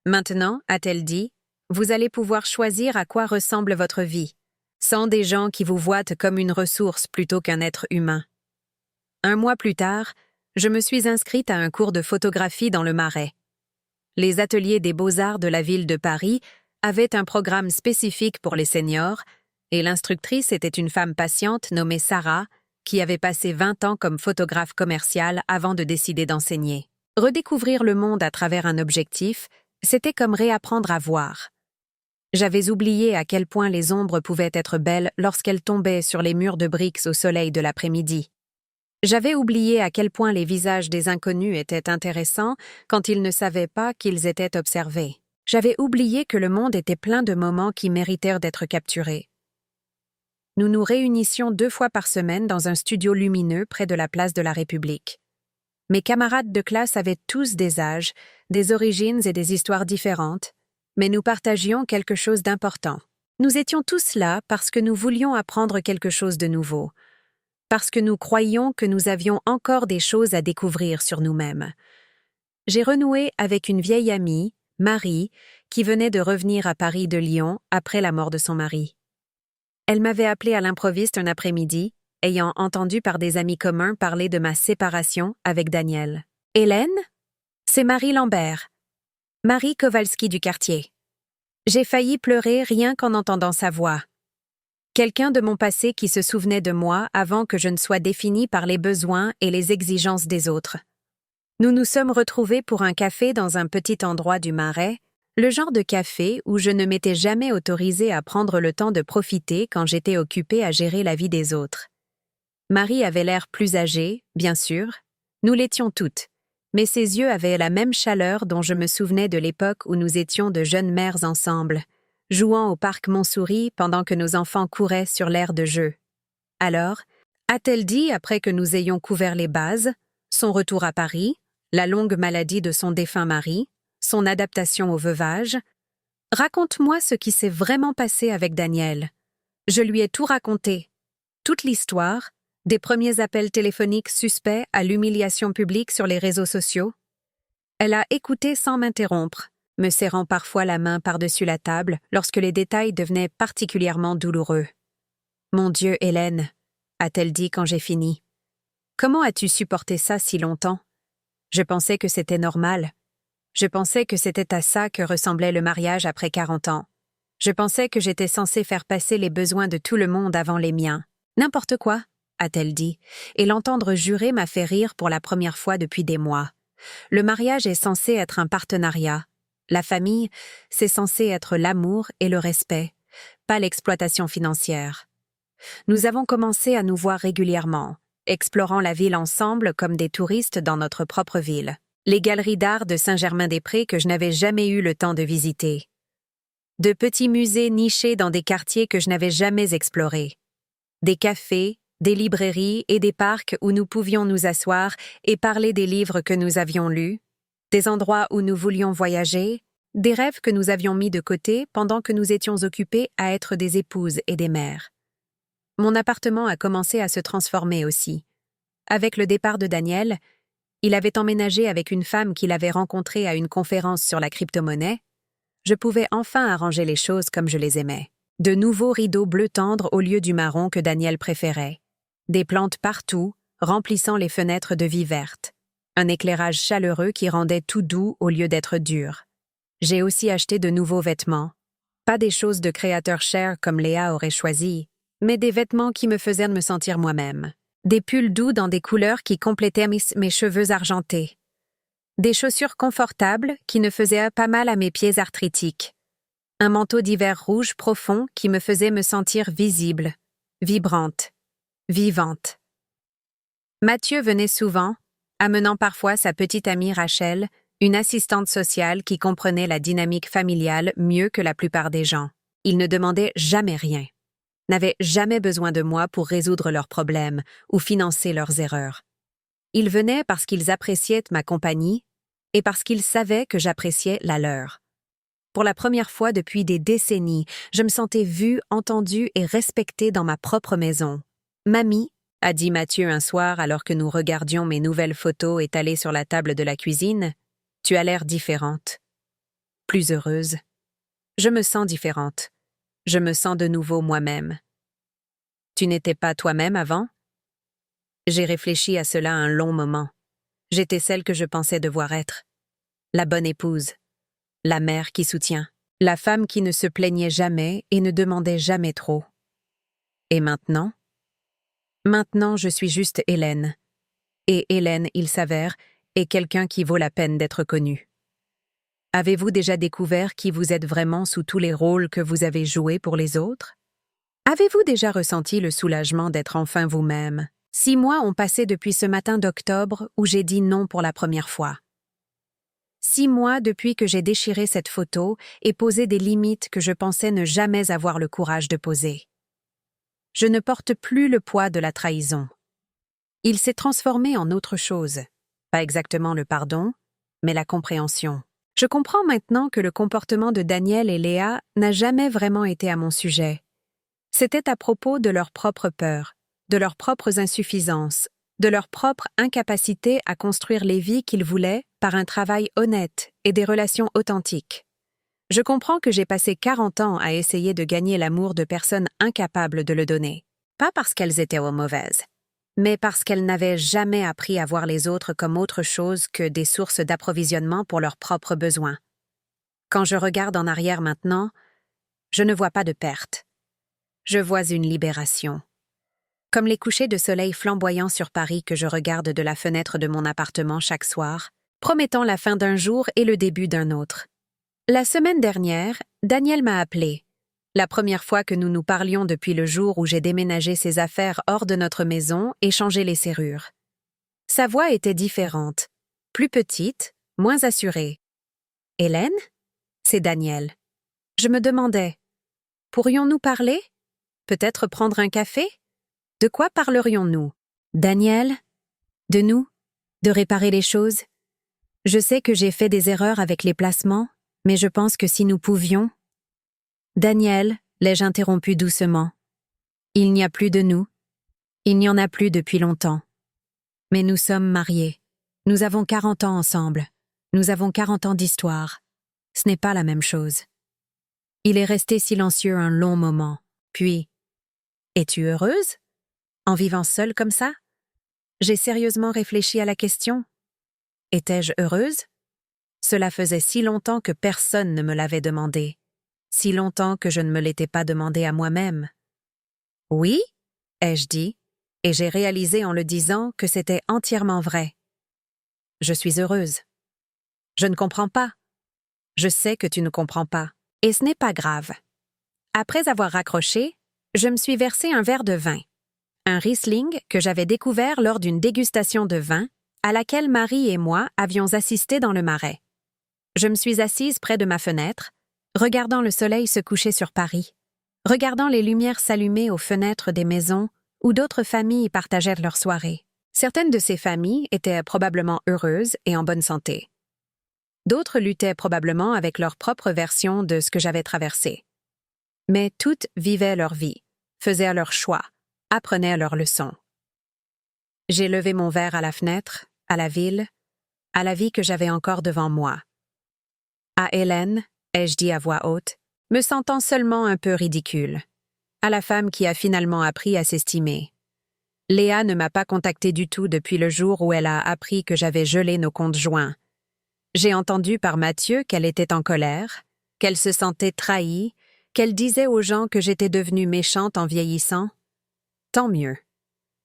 Maintenant, a-t-elle dit, vous allez pouvoir choisir à quoi ressemble votre vie, sans des gens qui vous voient comme une ressource plutôt qu'un être humain. 1 mois plus tard, je me suis inscrite à un cours de photographie dans le Marais. Les ateliers des beaux-arts de la ville de Paris avaient un programme spécifique pour les seniors, et l'instructrice était une femme patiente nommée Sarah, qui avait passé 20 ans comme photographe commerciale avant de décider d'enseigner. Redécouvrir le monde à travers un objectif, c'était comme réapprendre à voir. J'avais oublié à quel point les ombres pouvaient être belles lorsqu'elles tombaient sur les murs de briques au soleil de l'après-midi. J'avais oublié à quel point les visages des inconnus étaient intéressants quand ils ne savaient pas qu'ils étaient observés. J'avais oublié que le monde était plein de moments qui méritèrent d'être capturés. Nous nous réunissions 2 fois par semaine dans un studio lumineux près de la place de la République. Mes camarades de classe avaient tous des âges, des origines et des histoires différentes, mais nous partagions quelque chose d'important. Nous étions tous là parce que nous voulions apprendre quelque chose de nouveau, parce que nous croyions que nous avions encore des choses à découvrir sur nous-mêmes. J'ai renoué avec une vieille amie, Marie, qui venait de revenir à Paris de Lyon après la mort de son mari. Elle m'avait appelé à l'improviste un après-midi, ayant entendu par des amis communs parler de ma séparation avec Daniel. Hélène? C'est Marie Lambert. Marie Kowalski du quartier. J'ai failli pleurer rien qu'en entendant sa voix. Quelqu'un de mon passé qui se souvenait de moi avant que je ne sois définie par les besoins et les exigences des autres. Nous nous sommes retrouvés pour un café dans un petit endroit du Marais, le genre de café où je ne m'étais jamais autorisée à prendre le temps de profiter quand j'étais occupée à gérer la vie des autres. Marie avait l'air plus âgée, bien sûr. Nous l'étions toutes. Mais ses yeux avaient la même chaleur dont je me souvenais de l'époque où nous étions de jeunes mères ensemble, jouant au parc Montsouris pendant que nos enfants couraient sur l'aire de jeu. Alors, a-t-elle dit, après que nous ayons couvert les bases, son retour à Paris, la longue maladie de son défunt mari, son adaptation au veuvage, « Raconte-moi ce qui s'est vraiment passé avec Daniel. » Je lui ai tout raconté, toute l'histoire, des premiers appels téléphoniques suspects à l'humiliation publique sur les réseaux sociaux. Elle a écouté sans m'interrompre, me serrant parfois la main par-dessus la table lorsque les détails devenaient particulièrement douloureux. « Mon Dieu, Hélène, » a-t-elle dit quand j'ai fini. « Comment as-tu supporté ça si longtemps? Je pensais que c'était normal. Je pensais que c'était à ça que ressemblait le mariage après 40 ans. Je pensais que j'étais censée faire passer les besoins de tout le monde avant les miens. N'importe quoi, a-t-elle dit, et l'entendre jurer m'a fait rire pour la première fois depuis des mois. Le mariage est censé être un partenariat. La famille, c'est censé être l'amour et le respect, pas l'exploitation financière. Nous avons commencé à nous voir régulièrement, explorant la ville ensemble comme des touristes dans notre propre ville. Les galeries d'art de Saint-Germain-des-Prés que je n'avais jamais eu le temps de visiter. De petits musées nichés dans des quartiers que je n'avais jamais explorés. Des cafés, des librairies et des parcs où nous pouvions nous asseoir et parler des livres que nous avions lus, des endroits où nous voulions voyager, des rêves que nous avions mis de côté pendant que nous étions occupés à être des épouses et des mères. Mon appartement a commencé à se transformer aussi. Avec le départ de Daniel, il avait emménagé avec une femme qu'il avait rencontrée à une conférence sur la crypto-monnaie. Je pouvais enfin arranger les choses comme je les aimais. De nouveaux rideaux bleu tendre au lieu du marron que Daniel préférait. Des plantes partout, remplissant les fenêtres de vie verte. Un éclairage chaleureux qui rendait tout doux au lieu d'être dur. J'ai aussi acheté de nouveaux vêtements. Pas des choses de créateurs chers comme Léa aurait choisi, mais des vêtements qui me faisaient me sentir moi-même. Des pulls doux dans des couleurs qui complétaient mes cheveux argentés. Des chaussures confortables qui ne faisaient pas mal à mes pieds arthritiques. Un manteau d'hiver rouge profond qui me faisait me sentir visible, vibrante, vivante. Mathieu venait souvent, amenant parfois sa petite amie Rachel, une assistante sociale qui comprenait la dynamique familiale mieux que la plupart des gens. Il ne demandait jamais rien. N'avaient jamais besoin de moi pour résoudre leurs problèmes ou financer leurs erreurs. Ils venaient parce qu'ils appréciaient ma compagnie et parce qu'ils savaient que j'appréciais la leur. Pour la première fois depuis des décennies, je me sentais vue, entendue et respectée dans ma propre maison. « Mamie », a dit Mathieu un soir alors que nous regardions mes nouvelles photos étalées sur la table de la cuisine, « tu as l'air différente. » Plus heureuse. Je me sens différente. Je me sens de nouveau moi-même. Tu n'étais pas toi-même avant? J'ai réfléchi à cela un long moment. J'étais celle que je pensais devoir être. La bonne épouse. La mère qui soutient. La femme qui ne se plaignait jamais et ne demandait jamais trop. Et maintenant? Maintenant, je suis juste Hélène. Et Hélène, il s'avère, est quelqu'un qui vaut la peine d'être connu. Avez-vous déjà découvert qui vous êtes vraiment sous tous les rôles que vous avez joués pour les autres? Avez-vous déjà ressenti le soulagement d'être enfin vous-même? 6 mois ont passé depuis ce matin d'octobre où j'ai dit non pour la première fois. 6 mois depuis que j'ai déchiré cette photo et posé des limites que je pensais ne jamais avoir le courage de poser. Je ne porte plus le poids de la trahison. Il s'est transformé en autre chose. Pas exactement le pardon, mais la compréhension. Je comprends maintenant que le comportement de Daniel et Léa n'a jamais vraiment été à mon sujet. C'était à propos de leurs propres peurs, de leurs propres insuffisances, de leur propre incapacité à construire les vies qu'ils voulaient par un travail honnête et des relations authentiques. Je comprends que j'ai passé 40 ans à essayer de gagner l'amour de personnes incapables de le donner. pas parce qu'elles étaient mauvaises, mais parce qu'elles n'avaient jamais appris à voir les autres comme autre chose que des sources d'approvisionnement pour leurs propres besoins. Quand je regarde en arrière maintenant, je ne vois pas de perte. Je vois une libération. Comme les couchers de soleil flamboyants sur Paris que je regarde de la fenêtre de mon appartement chaque soir, promettant la fin d'un jour et le début d'un autre. La semaine dernière, Daniel m'a appelé. La première fois que nous nous parlions depuis le jour où j'ai déménagé ses affaires hors de notre maison et changé les serrures. Sa voix était différente, plus petite, moins assurée. « Hélène ?» C'est Daniel. Je me demandais, pourrions-nous parler? Peut-être prendre un café? De quoi parlerions-nous? Daniel? De nous? De réparer les choses? Je sais que j'ai fait des erreurs avec les placements, mais je pense que si nous pouvions... Daniel, l'ai-je interrompu doucement. Il n'y a plus de nous. Il n'y en a plus depuis longtemps. Mais nous sommes mariés. Nous avons 40 ans ensemble. Nous avons 40 ans d'histoire. Ce n'est pas la même chose. Il est resté silencieux un long moment. Puis, « Es-tu heureuse? En vivant seule comme ça? » J'ai sérieusement réfléchi à la question. Étais-je heureuse? Cela faisait si longtemps que personne ne me l'avait demandé. Si longtemps que je ne me l'étais pas demandé à moi-même. « Oui ?» ai-je dit, et j'ai réalisé en le disant que c'était entièrement vrai. Je suis heureuse. Je ne comprends pas. Je sais que tu ne comprends pas. Et ce n'est pas grave. Après avoir raccroché, je me suis versé un verre de vin. Un Riesling que j'avais découvert lors d'une dégustation de vin à laquelle Marie et moi avions assisté dans le Marais. Je me suis assise près de ma fenêtre, regardant le soleil se coucher sur Paris, regardant les lumières s'allumer aux fenêtres des maisons où d'autres familles partageaient leur soirée. Certaines de ces familles étaient probablement heureuses et en bonne santé. D'autres luttaient probablement avec leur propre version de ce que j'avais traversé. Mais toutes vivaient leur vie, faisaient leurs choix, apprenaient leurs leçons. J'ai levé mon verre à la fenêtre, à la ville, à la vie que j'avais encore devant moi. À Hélène, ai-je dit à voix haute, me sentant seulement un peu ridicule. À la femme qui a finalement appris à s'estimer. Léa ne m'a pas contactée du tout depuis le jour où elle a appris que j'avais gelé nos comptes joints. J'ai entendu par Mathieu qu'elle était en colère, qu'elle se sentait trahie, qu'elle disait aux gens que j'étais devenue méchante en vieillissant. Tant mieux.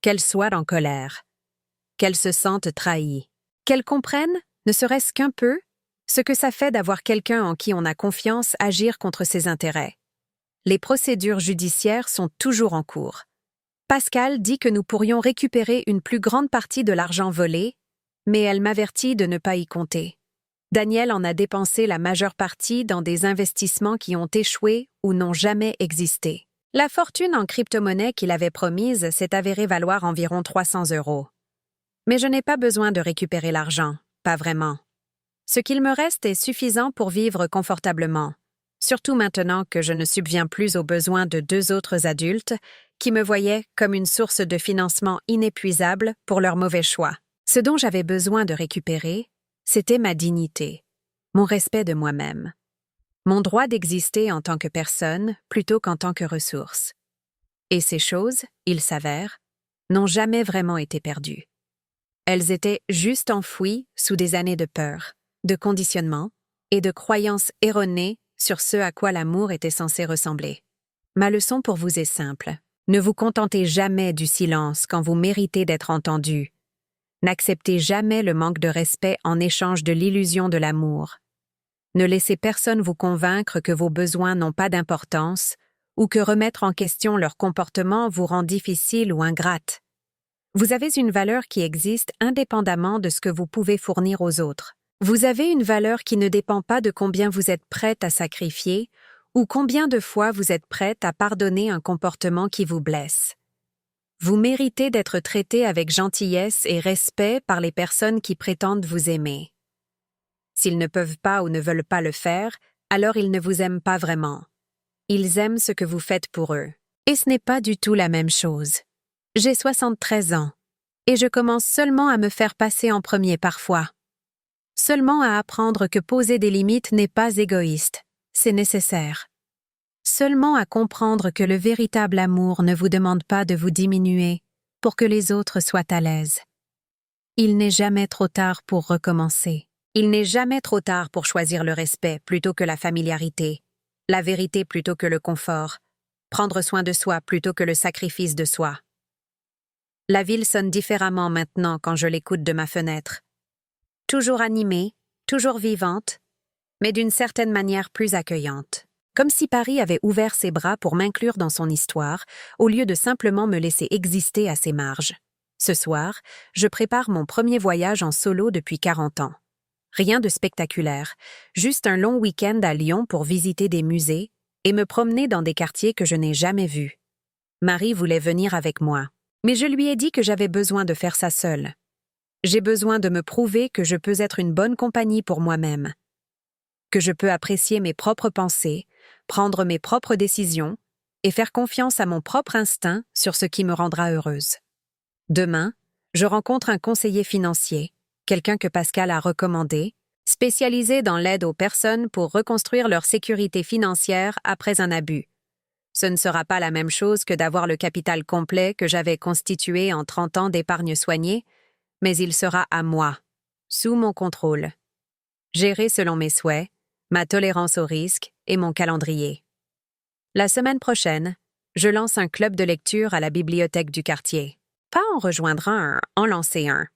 Qu'elle soit en colère. Qu'elle se sente trahie. Qu'elle comprenne, ne serait-ce qu'un peu, ce que ça fait d'avoir quelqu'un en qui on a confiance agir contre ses intérêts. Les procédures judiciaires sont toujours en cours. Pascal dit que nous pourrions récupérer une plus grande partie de l'argent volé, mais elle m'avertit de ne pas y compter. Daniel en a dépensé la majeure partie dans des investissements qui ont échoué ou n'ont jamais existé. La fortune en crypto-monnaie qu'il avait promise s'est avérée valoir environ 300 €. Mais je n'ai pas besoin de récupérer l'argent, pas vraiment. Ce qu'il me reste est suffisant pour vivre confortablement, surtout maintenant que je ne subviens plus aux besoins de 2 autres adultes qui me voyaient comme une source de financement inépuisable pour leurs mauvais choix. Ce dont j'avais besoin de récupérer, c'était ma dignité, mon respect de moi-même, mon droit d'exister en tant que personne plutôt qu'en tant que ressource. Et ces choses, il s'avère, n'ont jamais vraiment été perdues. Elles étaient juste enfouies sous des années de peur, de conditionnement et de croyances erronées sur ce à quoi l'amour était censé ressembler. Ma leçon pour vous est simple. Ne vous contentez jamais du silence quand vous méritez d'être entendu. N'acceptez jamais le manque de respect en échange de l'illusion de l'amour. Ne laissez personne vous convaincre que vos besoins n'ont pas d'importance ou que remettre en question leur comportement vous rend difficile ou ingrate. Vous avez une valeur qui existe indépendamment de ce que vous pouvez fournir aux autres. Vous avez une valeur qui ne dépend pas de combien vous êtes prête à sacrifier ou combien de fois vous êtes prête à pardonner un comportement qui vous blesse. Vous méritez d'être traité avec gentillesse et respect par les personnes qui prétendent vous aimer. S'ils ne peuvent pas ou ne veulent pas le faire, alors ils ne vous aiment pas vraiment. Ils aiment ce que vous faites pour eux. Et ce n'est pas du tout la même chose. J'ai 73 ans, et je commence seulement à me faire passer en premier parfois. Seulement à apprendre que poser des limites n'est pas égoïste, c'est nécessaire. seulement à comprendre que le véritable amour ne vous demande pas de vous diminuer pour que les autres soient à l'aise. Il n'est jamais trop tard pour recommencer. Il n'est jamais trop tard pour choisir le respect plutôt que la familiarité, la vérité plutôt que le confort, prendre soin de soi plutôt que le sacrifice de soi. La ville sonne différemment maintenant quand je l'écoute de ma fenêtre. Toujours animée, toujours vivante, mais d'une certaine manière plus accueillante. Comme si Paris avait ouvert ses bras pour m'inclure dans son histoire, au lieu de simplement me laisser exister à ses marges. Ce soir, je prépare mon premier voyage en solo depuis 40 ans. Rien de spectaculaire, juste un long week-end à Lyon pour visiter des musées et me promener dans des quartiers que je n'ai jamais vus. Marie voulait venir avec moi, mais je lui ai dit que j'avais besoin de faire ça seule. J'ai besoin de me prouver que je peux être une bonne compagnie pour moi-même, que je peux apprécier mes propres pensées, prendre mes propres décisions et faire confiance à mon propre instinct sur ce qui me rendra heureuse. Demain, je rencontre un conseiller financier, quelqu'un que Pascal a recommandé, spécialisé dans l'aide aux personnes pour reconstruire leur sécurité financière après un abus. Ce ne sera pas la même chose que d'avoir le capital complet que j'avais constitué en 30 ans d'épargne soignée, mais il sera à moi, sous mon contrôle. Géré selon mes souhaits, ma tolérance au risque et mon calendrier. La semaine prochaine, je lance un club de lecture à la bibliothèque du quartier. Pas en rejoindre un, en lancer un.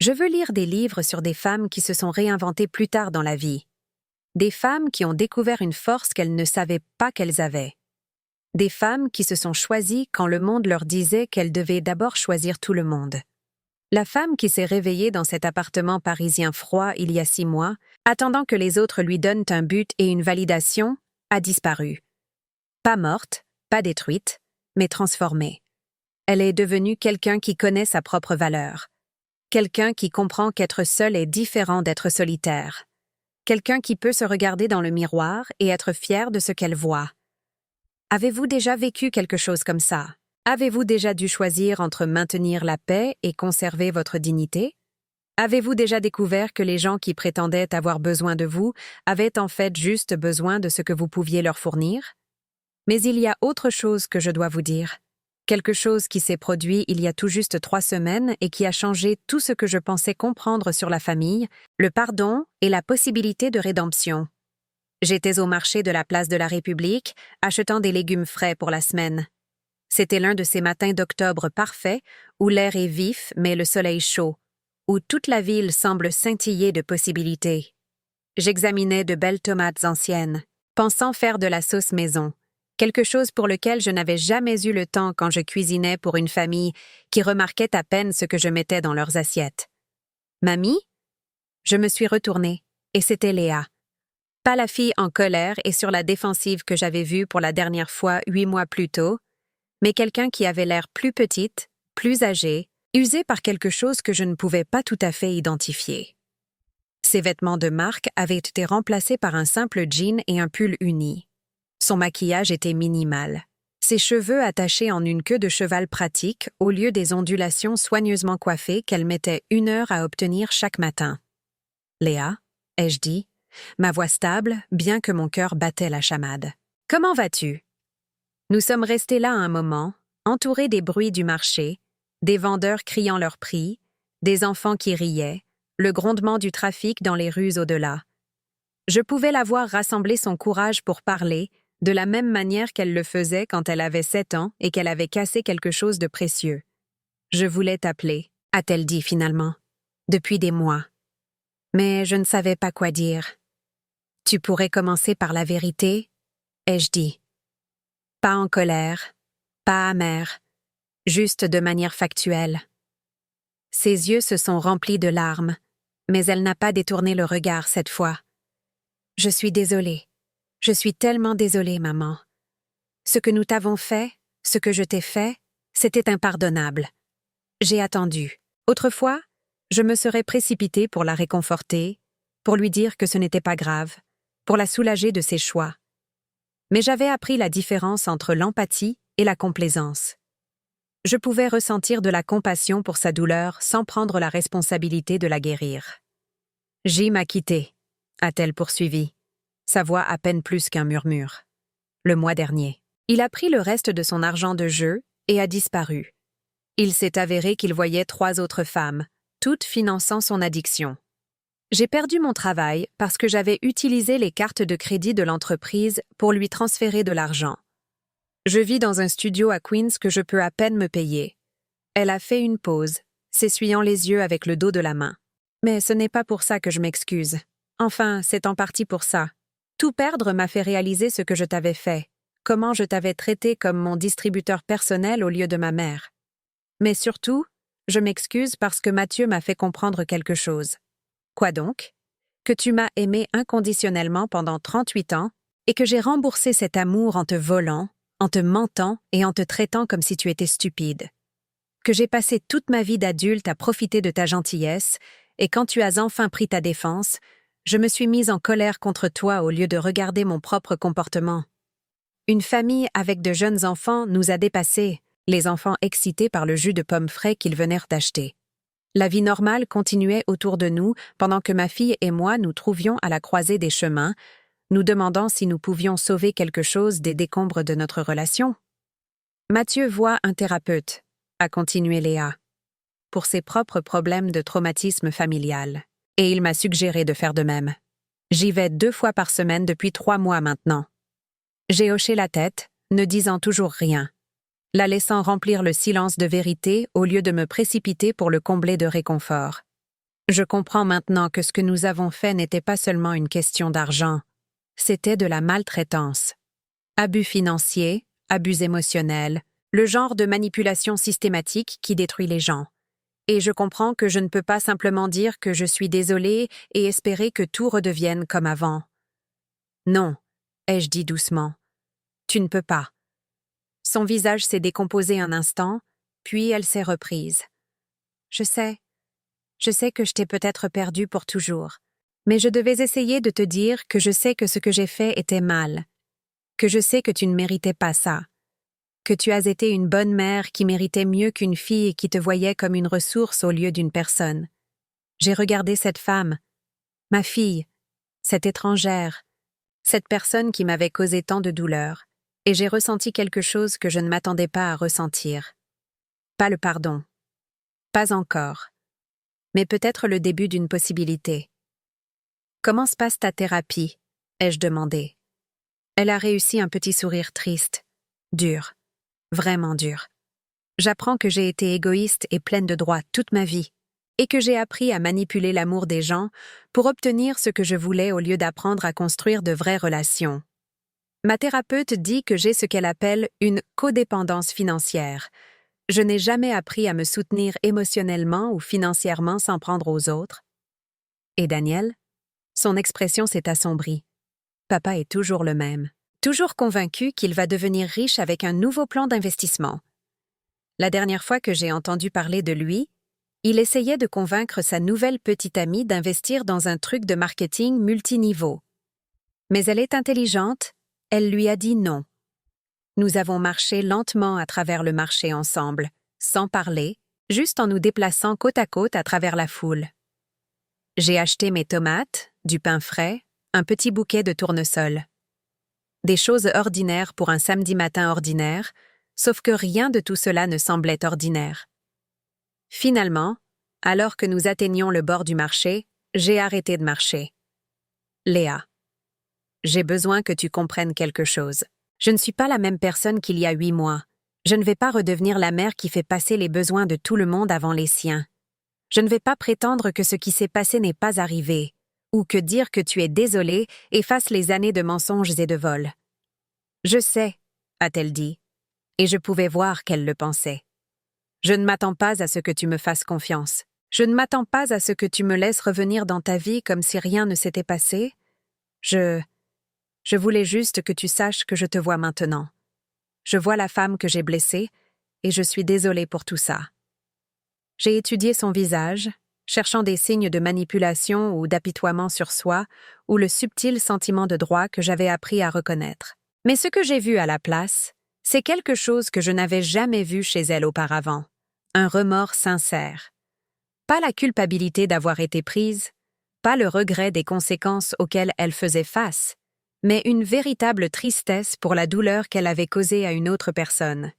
Je veux lire des livres sur des femmes qui se sont réinventées plus tard dans la vie. Des femmes qui ont découvert une force qu'elles ne savaient pas qu'elles avaient. Des femmes qui se sont choisies quand le monde leur disait qu'elles devaient d'abord choisir tout le monde. La femme qui s'est réveillée dans cet appartement parisien froid il y a 6 mois, attendant que les autres lui donnent un but et une validation, a disparu. Pas morte, pas détruite, mais transformée. Elle est devenue quelqu'un qui connaît sa propre valeur. Quelqu'un qui comprend qu'être seul est différent d'être solitaire. Quelqu'un qui peut se regarder dans le miroir et être fier de ce qu'elle voit. Avez-vous déjà vécu quelque chose comme ça? Avez-vous déjà dû choisir entre maintenir la paix et conserver votre dignité? Avez-vous déjà découvert que les gens qui prétendaient avoir besoin de vous avaient en fait juste besoin de ce que vous pouviez leur fournir? Mais il y a autre chose que je dois vous dire. Quelque chose qui s'est produit il y a tout juste 3 semaines et qui a changé tout ce que je pensais comprendre sur la famille, le pardon et la possibilité de rédemption. J'étais au marché de la place de la République, achetant des légumes frais pour la semaine. C'était l'un de ces matins d'octobre parfaits où l'air est vif mais le soleil chaud, où toute la ville semble scintiller de possibilités. J'examinais de belles tomates anciennes, pensant faire de la sauce maison. Quelque chose pour lequel je n'avais jamais eu le temps quand je cuisinais pour une famille qui remarquait à peine ce que je mettais dans leurs assiettes. « Mamie ?» Je me suis retournée, et c'était Léa. Pas la fille en colère et sur la défensive que j'avais vue pour la dernière fois 8 mois plus tôt, mais quelqu'un qui avait l'air plus petite, plus âgée, usée par quelque chose que je ne pouvais pas tout à fait identifier. Ses vêtements de marque avaient été remplacés par un simple jean et un pull uni. Son maquillage était minimal. Ses cheveux attachés en une queue de cheval pratique au lieu des ondulations soigneusement coiffées qu'elle mettait 1 heure à obtenir chaque matin. « Léa » ai-je dit, ma voix stable, bien que mon cœur battait la chamade. « Comment vas-tu » Nous sommes restés là un moment, entourés des bruits du marché, des vendeurs criant leurs prix, des enfants qui riaient, le grondement du trafic dans les rues au-delà. Je pouvais la voir rassembler son courage pour parler, de la même manière qu'elle le faisait quand elle avait 7 ans et qu'elle avait cassé quelque chose de précieux. « Je voulais t'appeler », a-t-elle dit finalement, depuis des mois. Mais je ne savais pas quoi dire. « Tu pourrais commencer par la vérité ?» ai-je dit. Pas en colère, pas amère, juste de manière factuelle. Ses yeux se sont remplis de larmes, mais elle n'a pas détourné le regard cette fois. « Je suis désolée. Je suis tellement désolée, maman. Ce que nous t'avons fait, ce que je t'ai fait, c'était impardonnable. J'ai attendu. Autrefois, je me serais précipitée pour la réconforter, pour lui dire que ce n'était pas grave, pour la soulager de ses choix. Mais j'avais appris la différence entre l'empathie et la complaisance. Je pouvais ressentir de la compassion pour sa douleur sans prendre la responsabilité de la guérir. « J m'a quitté », a-t-elle poursuivi, sa voix à peine plus qu'un murmure. le mois dernier. Il a pris le reste de son argent de jeu et a disparu. Il s'est avéré qu'il voyait 3 autres femmes, toutes finançant son addiction. J'ai perdu mon travail parce que j'avais utilisé les cartes de crédit de l'entreprise pour lui transférer de l'argent. Je vis dans un studio à Queens que je peux à peine me payer. Elle a fait une pause, s'essuyant les yeux avec le dos de la main. Mais ce n'est pas pour ça que je m'excuse. Enfin, c'est en partie pour ça. Tout perdre m'a fait réaliser ce que je t'avais fait, comment je t'avais traité comme mon distributeur personnel au lieu de ma mère. Mais surtout, je m'excuse parce que Mathieu m'a fait comprendre quelque chose. Quoi donc? Que tu m'as aimé inconditionnellement pendant 38 ans et que j'ai remboursé cet amour en te volant, en te mentant et en te traitant comme si tu étais stupide. Que j'ai passé toute ma vie d'adulte à profiter de ta gentillesse et quand tu as enfin pris ta défense, je me suis mise en colère contre toi au lieu de regarder mon propre comportement. Une famille avec de jeunes enfants nous a dépassés, les enfants excités par le jus de pommes frais qu'ils venèrent d'acheter. La vie normale continuait autour de nous pendant que ma fille et moi nous trouvions à la croisée des chemins, nous demandant si nous pouvions sauver quelque chose des décombres de notre relation. Mathieu voit un thérapeute, a continué Léa, pour ses propres problèmes de traumatisme familial, et il m'a suggéré de faire de même. J'y vais 2 fois par semaine depuis 3 mois maintenant. J'ai hoché la tête, ne disant toujours rien, la laissant remplir le silence de vérité au lieu de me précipiter pour le combler de réconfort. Je comprends maintenant que ce que nous avons fait n'était pas seulement une question d'argent, c'était de la maltraitance. Abus financiers, abus émotionnels, le genre de manipulation systématique qui détruit les gens. Et je comprends que je ne peux pas simplement dire que je suis désolée et espérer que tout redevienne comme avant. Non, ai-je dit doucement. Tu ne peux pas. Son visage s'est décomposé un instant, puis elle s'est reprise. Je sais que je t'ai peut-être perdu pour toujours, mais je devais essayer de te dire que je sais que ce que j'ai fait était mal, que je sais que tu ne méritais pas ça, que tu as été une bonne mère qui méritait mieux qu'une fille qui te voyait comme une ressource au lieu d'une personne. J'ai regardé cette femme, ma fille, cette étrangère, cette personne qui m'avait causé tant de douleur, et j'ai ressenti quelque chose que je ne m'attendais pas à ressentir. Pas le pardon. Pas encore. Mais peut-être le début d'une possibilité. Comment se passe ta thérapie? Ai-je demandé. Elle a réussi un petit sourire triste. Dur. Vraiment dur. J'apprends que j'ai été égoïste et pleine de droits toute ma vie, et que j'ai appris à manipuler l'amour des gens pour obtenir ce que je voulais au lieu d'apprendre à construire de vraies relations. Ma thérapeute dit que j'ai ce qu'elle appelle une codépendance financière. Je n'ai jamais appris à me soutenir émotionnellement ou financièrement sans prendre aux autres. Et Daniel? Son expression s'est assombrie. Papa est toujours le même, toujours convaincu qu'il va devenir riche avec un nouveau plan d'investissement. La dernière fois que j'ai entendu parler de lui, il essayait de convaincre sa nouvelle petite amie d'investir dans un truc de marketing multiniveau. Mais elle est intelligente, elle lui a dit non. Nous avons marché lentement à travers le marché ensemble, sans parler, juste en nous déplaçant côte à côte à travers la foule. J'ai acheté mes tomates, du pain frais, un petit bouquet de tournesol. Des choses ordinaires pour un samedi matin ordinaire, sauf que rien de tout cela ne semblait ordinaire. Finalement, alors que nous atteignions le bord du marché, j'ai arrêté de marcher. Léa, j'ai besoin que tu comprennes quelque chose. Je ne suis pas la même personne qu'il y a 8 mois. Je ne vais pas redevenir la mère qui fait passer les besoins de tout le monde avant les siens. Je ne vais pas prétendre que ce qui s'est passé n'est pas arrivé, ou que dire que tu es désolée efface les années de mensonges et de vols. Je sais, a-t-elle dit, et je pouvais voir qu'elle le pensait. Je ne m'attends pas à ce que tu me fasses confiance. Je ne m'attends pas à ce que tu me laisses revenir dans ta vie comme si rien ne s'était passé. Je voulais juste que tu saches que je te vois maintenant. Je vois la femme que j'ai blessée, et je suis désolée pour tout ça. J'ai étudié son visage, cherchant des signes de manipulation ou d'apitoiement sur soi, ou le subtil sentiment de droit que j'avais appris à reconnaître. Mais ce que j'ai vu à la place, c'est quelque chose que je n'avais jamais vu chez elle auparavant. Un remords sincère. Pas la culpabilité d'avoir été prise, pas le regret des conséquences auxquelles elle faisait face, mais une véritable tristesse pour la douleur qu'elle avait causée à une autre personne.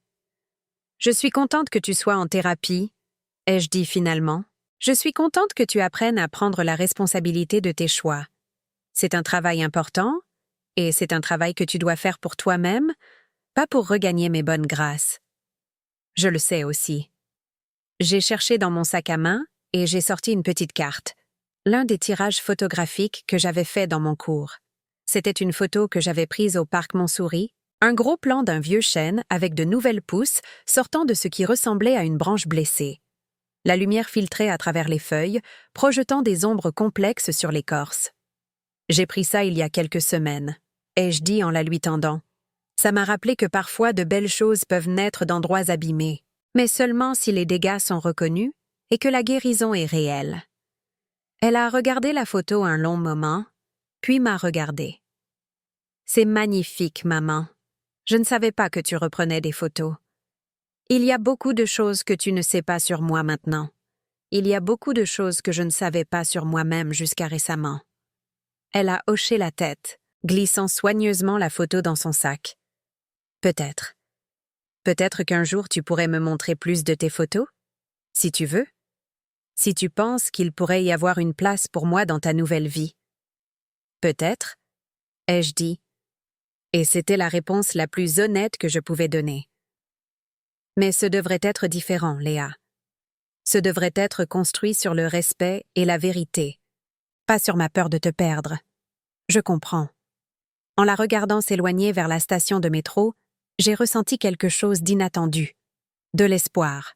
« Je suis contente que tu sois en thérapie, » ai-je dit finalement. « Je suis contente que tu apprennes à prendre la responsabilité de tes choix. C'est un travail important, et c'est un travail que tu dois faire pour toi-même, pas pour regagner mes bonnes grâces. Je le sais aussi. » J'ai cherché dans mon sac à main et j'ai sorti une petite carte, l'un des tirages photographiques que j'avais fait dans mon cours. C'était une photo que j'avais prise au parc Montsouris, un gros plan d'un vieux chêne avec de nouvelles pousses sortant de ce qui ressemblait à une branche blessée. La lumière filtrait à travers les feuilles, projetant des ombres complexes sur l'écorce. J'ai pris ça il y a quelques semaines, ai-je dit en la lui tendant. Ça m'a rappelé que parfois de belles choses peuvent naître d'endroits abîmés, mais seulement si les dégâts sont reconnus et que la guérison est réelle. Elle a regardé la photo un long moment, puis m'a regardée. « C'est magnifique, maman. Je ne savais pas que tu reprenais des photos. Il y a beaucoup de choses que tu ne sais pas sur moi maintenant. Il y a beaucoup de choses que je ne savais pas sur moi-même jusqu'à récemment. » Elle a hoché la tête, glissant soigneusement la photo dans son sac. « Peut-être. Peut-être qu'un jour tu pourrais me montrer plus de tes photos, si tu veux. Si tu penses qu'il pourrait y avoir une place pour moi dans ta nouvelle vie. »« Peut-être, » ai-je dit. Et c'était la réponse la plus honnête que je pouvais donner. Mais ce devrait être différent, Léa. Ce devrait être construit sur le respect et la vérité, pas sur ma peur de te perdre. Je comprends. En la regardant s'éloigner vers la station de métro, j'ai ressenti quelque chose d'inattendu, de l'espoir.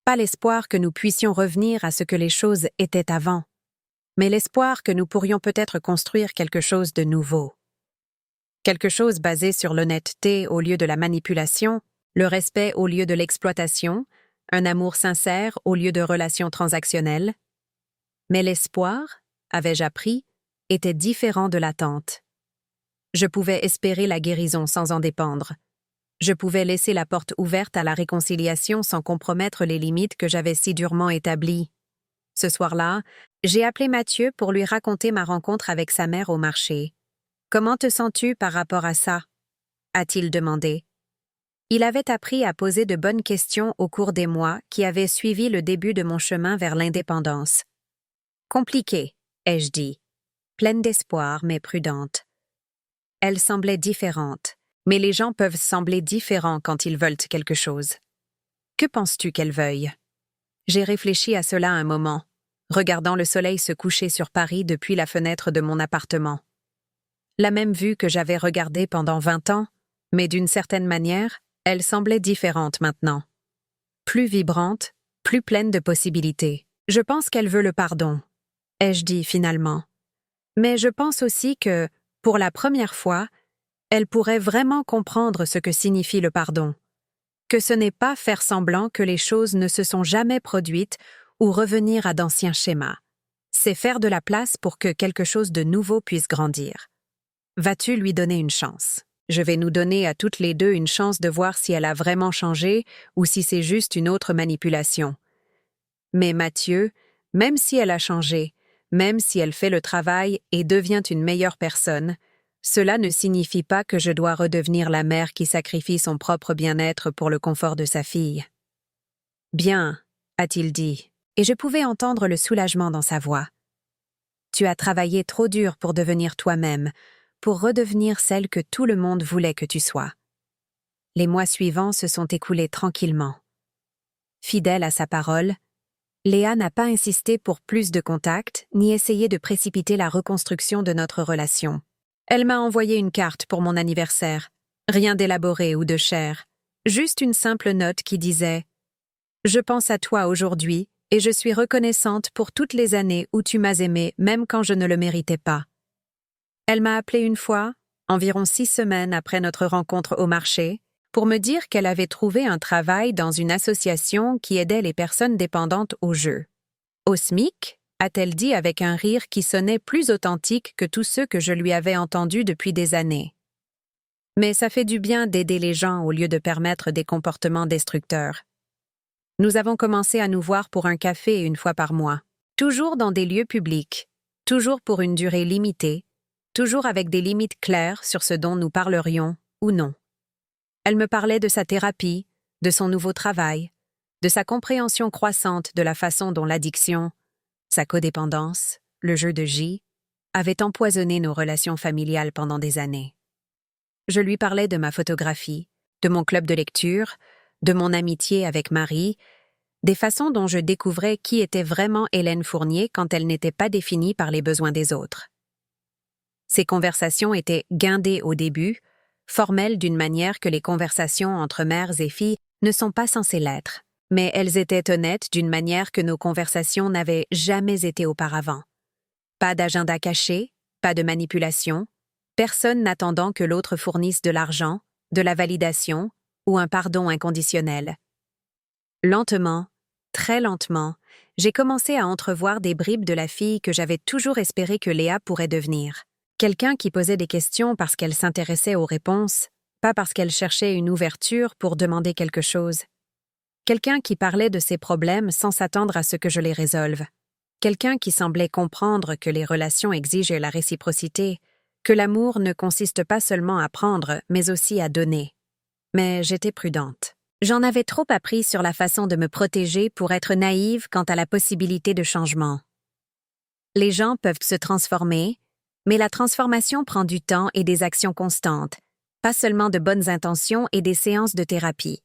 Pas l'espoir que nous puissions revenir à ce que les choses étaient avant, mais l'espoir que nous pourrions peut-être construire quelque chose de nouveau. Quelque chose basé sur l'honnêteté au lieu de la manipulation, le respect au lieu de l'exploitation, un amour sincère au lieu de relations transactionnelles. Mais l'espoir, avais-je appris, était différent de l'attente. Je pouvais espérer la guérison sans en dépendre. Je pouvais laisser la porte ouverte à la réconciliation sans compromettre les limites que j'avais si durement établies. Ce soir-là, j'ai appelé Mathieu pour lui raconter ma rencontre avec sa mère au marché. « Comment te sens-tu par rapport à ça ?» a-t-il demandé. Il avait appris à poser de bonnes questions au cours des mois qui avaient suivi le début de mon chemin vers l'indépendance. « Compliqué, ai-je dit, pleine d'espoir mais prudente. » Elle semblait différente, mais les gens peuvent sembler différents quand ils veulent quelque chose. Que penses-tu qu'elle veuille? J'ai réfléchi à cela un moment, regardant le soleil se coucher sur Paris depuis la fenêtre de mon appartement. La même vue que j'avais regardée pendant 20 ans, mais d'une certaine manière, elle semblait différente maintenant. Plus vibrante, plus pleine de possibilités. Je pense qu'elle veut le pardon, ai-je dit finalement. Mais je pense aussi que, pour la première fois, elle pourrait vraiment comprendre ce que signifie le pardon. Que ce n'est pas faire semblant que les choses ne se sont jamais produites ou revenir à d'anciens schémas. C'est faire de la place pour que quelque chose de nouveau puisse grandir. Vas-tu lui donner une chance? Je vais nous donner à toutes les deux une chance de voir si elle a vraiment changé ou si c'est juste une autre manipulation. Mais Mathieu, même si elle a changé, même si elle fait le travail et devient une meilleure personne, cela ne signifie pas que je dois redevenir la mère qui sacrifie son propre bien-être pour le confort de sa fille. « Bien, » a-t-il dit, et je pouvais entendre le soulagement dans sa voix. « Tu as travaillé trop dur pour devenir toi-même, pour redevenir celle que tout le monde voulait que tu sois. » Les mois suivants se sont écoulés tranquillement. Fidèle à sa parole, Léa n'a pas insisté pour plus de contacts ni essayé de précipiter la reconstruction de notre relation. Elle m'a envoyé une carte pour mon anniversaire, rien d'élaboré ou de cher, juste une simple note qui disait « Je pense à toi aujourd'hui et je suis reconnaissante pour toutes les années où tu m'as aimée même quand je ne le méritais pas. » Elle m'a appelé une fois, environ 6 semaines après notre rencontre au marché, pour me dire qu'elle avait trouvé un travail dans une association qui aidait les personnes dépendantes au jeu. « Au SMIC ?» a-t-elle dit avec un rire qui sonnait plus authentique que tous ceux que je lui avais entendus depuis des années. Mais ça fait du bien d'aider les gens au lieu de permettre des comportements destructeurs. Nous avons commencé à nous voir pour un café 1 fois par mois, toujours dans des lieux publics, toujours pour une durée limitée, toujours avec des limites claires sur ce dont nous parlerions ou non. Elle me parlait de sa thérapie, de son nouveau travail, de sa compréhension croissante de la façon dont l'addiction, sa codépendance, le jeu de J, avaient empoisonné nos relations familiales pendant des années. Je lui parlais de ma photographie, de mon club de lecture, de mon amitié avec Marie, des façons dont je découvrais qui était vraiment Hélène Fournier quand elle n'était pas définie par les besoins des autres. Ces conversations étaient guindées au début, formelles d'une manière que les conversations entre mères et filles ne sont pas censées l'être, mais elles étaient honnêtes d'une manière que nos conversations n'avaient jamais été auparavant. Pas d'agenda caché, pas de manipulation, personne n'attendant que l'autre fournisse de l'argent, de la validation ou un pardon inconditionnel. Lentement, très lentement, j'ai commencé à entrevoir des bribes de la fille que j'avais toujours espéré que Léa pourrait devenir. Quelqu'un qui posait des questions parce qu'elle s'intéressait aux réponses, pas parce qu'elle cherchait une ouverture pour demander quelque chose. Quelqu'un qui parlait de ses problèmes sans s'attendre à ce que je les résolve. Quelqu'un qui semblait comprendre que les relations exigent la réciprocité, que l'amour ne consiste pas seulement à prendre, mais aussi à donner. Mais j'étais prudente. J'en avais trop appris sur la façon de me protéger pour être naïve quant à la possibilité de changement. Les gens peuvent se transformer, mais la transformation prend du temps et des actions constantes, pas seulement de bonnes intentions et des séances de thérapie.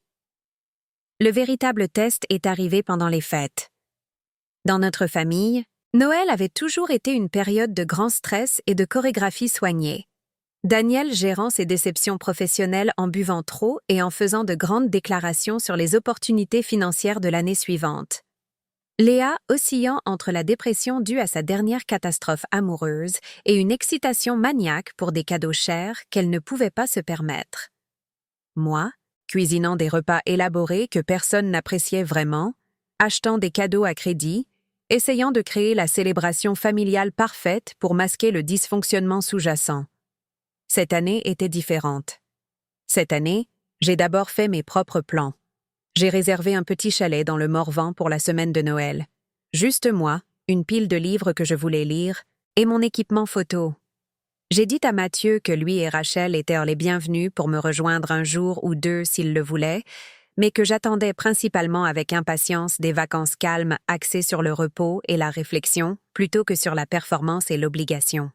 Le véritable test est arrivé pendant les fêtes. Dans notre famille, Noël avait toujours été une période de grand stress et de chorégraphie soignée. Daniel gérant ses déceptions professionnelles en buvant trop et en faisant de grandes déclarations sur les opportunités financières de l'année suivante. Léa oscillant entre la dépression due à sa dernière catastrophe amoureuse et une excitation maniaque pour des cadeaux chers qu'elle ne pouvait pas se permettre. Moi, cuisinant des repas élaborés que personne n'appréciait vraiment, achetant des cadeaux à crédit, essayant de créer la célébration familiale parfaite pour masquer le dysfonctionnement sous-jacent. Cette année était différente. Cette année, j'ai d'abord fait mes propres plans. J'ai réservé un petit chalet dans le Morvan pour la semaine de Noël. Juste moi, une pile de livres que je voulais lire, et mon équipement photo. J'ai dit à Mathieu que lui et Rachel étaient les bienvenus pour me rejoindre un jour ou deux s'ils le voulaient, mais que j'attendais principalement avec impatience des vacances calmes axées sur le repos et la réflexion plutôt que sur la performance et l'obligation.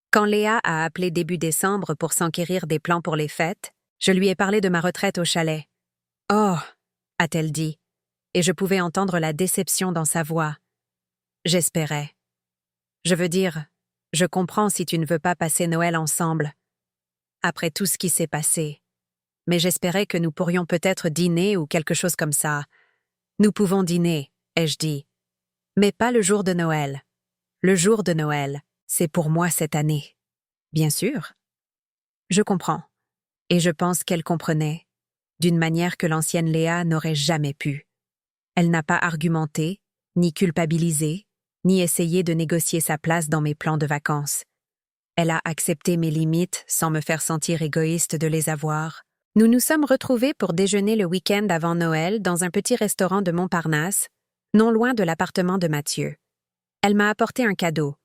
Quand Léa a appelé début décembre pour s'enquérir des plans pour les fêtes, je lui ai parlé de ma retraite au chalet. « Oh !» a-t-elle dit, et je pouvais entendre la déception dans sa voix. J'espérais. Je veux dire, je comprends si tu ne veux pas passer Noël ensemble. Après tout ce qui s'est passé. Mais j'espérais que nous pourrions peut-être dîner ou quelque chose comme ça. Nous pouvons dîner, ai-je dit. Mais pas le jour de Noël. Le jour de Noël, c'est pour moi cette année. Bien sûr. Je comprends. Et je pense qu'elle comprenait, d'une manière que l'ancienne Léa n'aurait jamais pu. Elle n'a pas argumenté, ni culpabilisé, ni essayé de négocier sa place dans mes plans de vacances. Elle a accepté mes limites sans me faire sentir égoïste de les avoir. Nous nous sommes retrouvés pour déjeuner le week-end avant Noël dans un petit restaurant de Montparnasse, non loin de l'appartement de Mathieu. Elle m'a apporté un cadeau.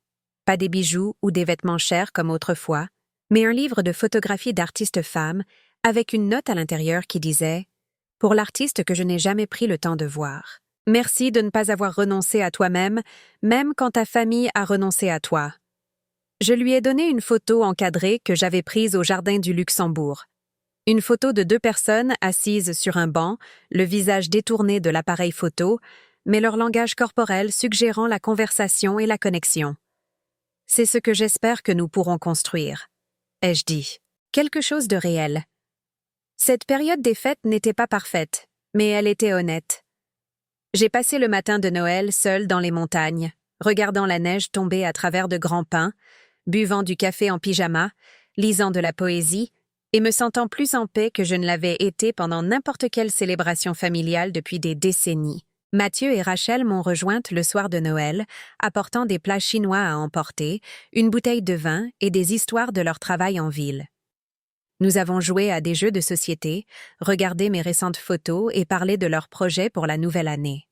Pas des bijoux ou des vêtements chers comme autrefois, mais un livre de photographies d'artistes femmes avec une note à l'intérieur qui disait « Pour l'artiste que je n'ai jamais pris le temps de voir. Merci de ne pas avoir renoncé à toi-même, même quand ta famille a renoncé à toi. » Je lui ai donné une photo encadrée que j'avais prise au Jardin du Luxembourg. Une photo de deux personnes assises sur un banc, le visage détourné de l'appareil photo, mais leur langage corporel suggérant la conversation et la connexion. C'est ce que j'espère que nous pourrons construire, ai-je dit. Quelque chose de réel. Cette période des fêtes n'était pas parfaite, mais elle était honnête. J'ai passé le matin de Noël seule dans les montagnes, regardant la neige tomber à travers de grands pins, buvant du café en pyjama, lisant de la poésie, et me sentant plus en paix que je ne l'avais été pendant n'importe quelle célébration familiale depuis des décennies. Mathieu et Rachel m'ont rejointe le soir de Noël, apportant des plats chinois à emporter, une bouteille de vin et des histoires de leur travail en ville. Nous avons joué à des jeux de société, regardé mes récentes photos et parlé de leurs projets pour la nouvelle année.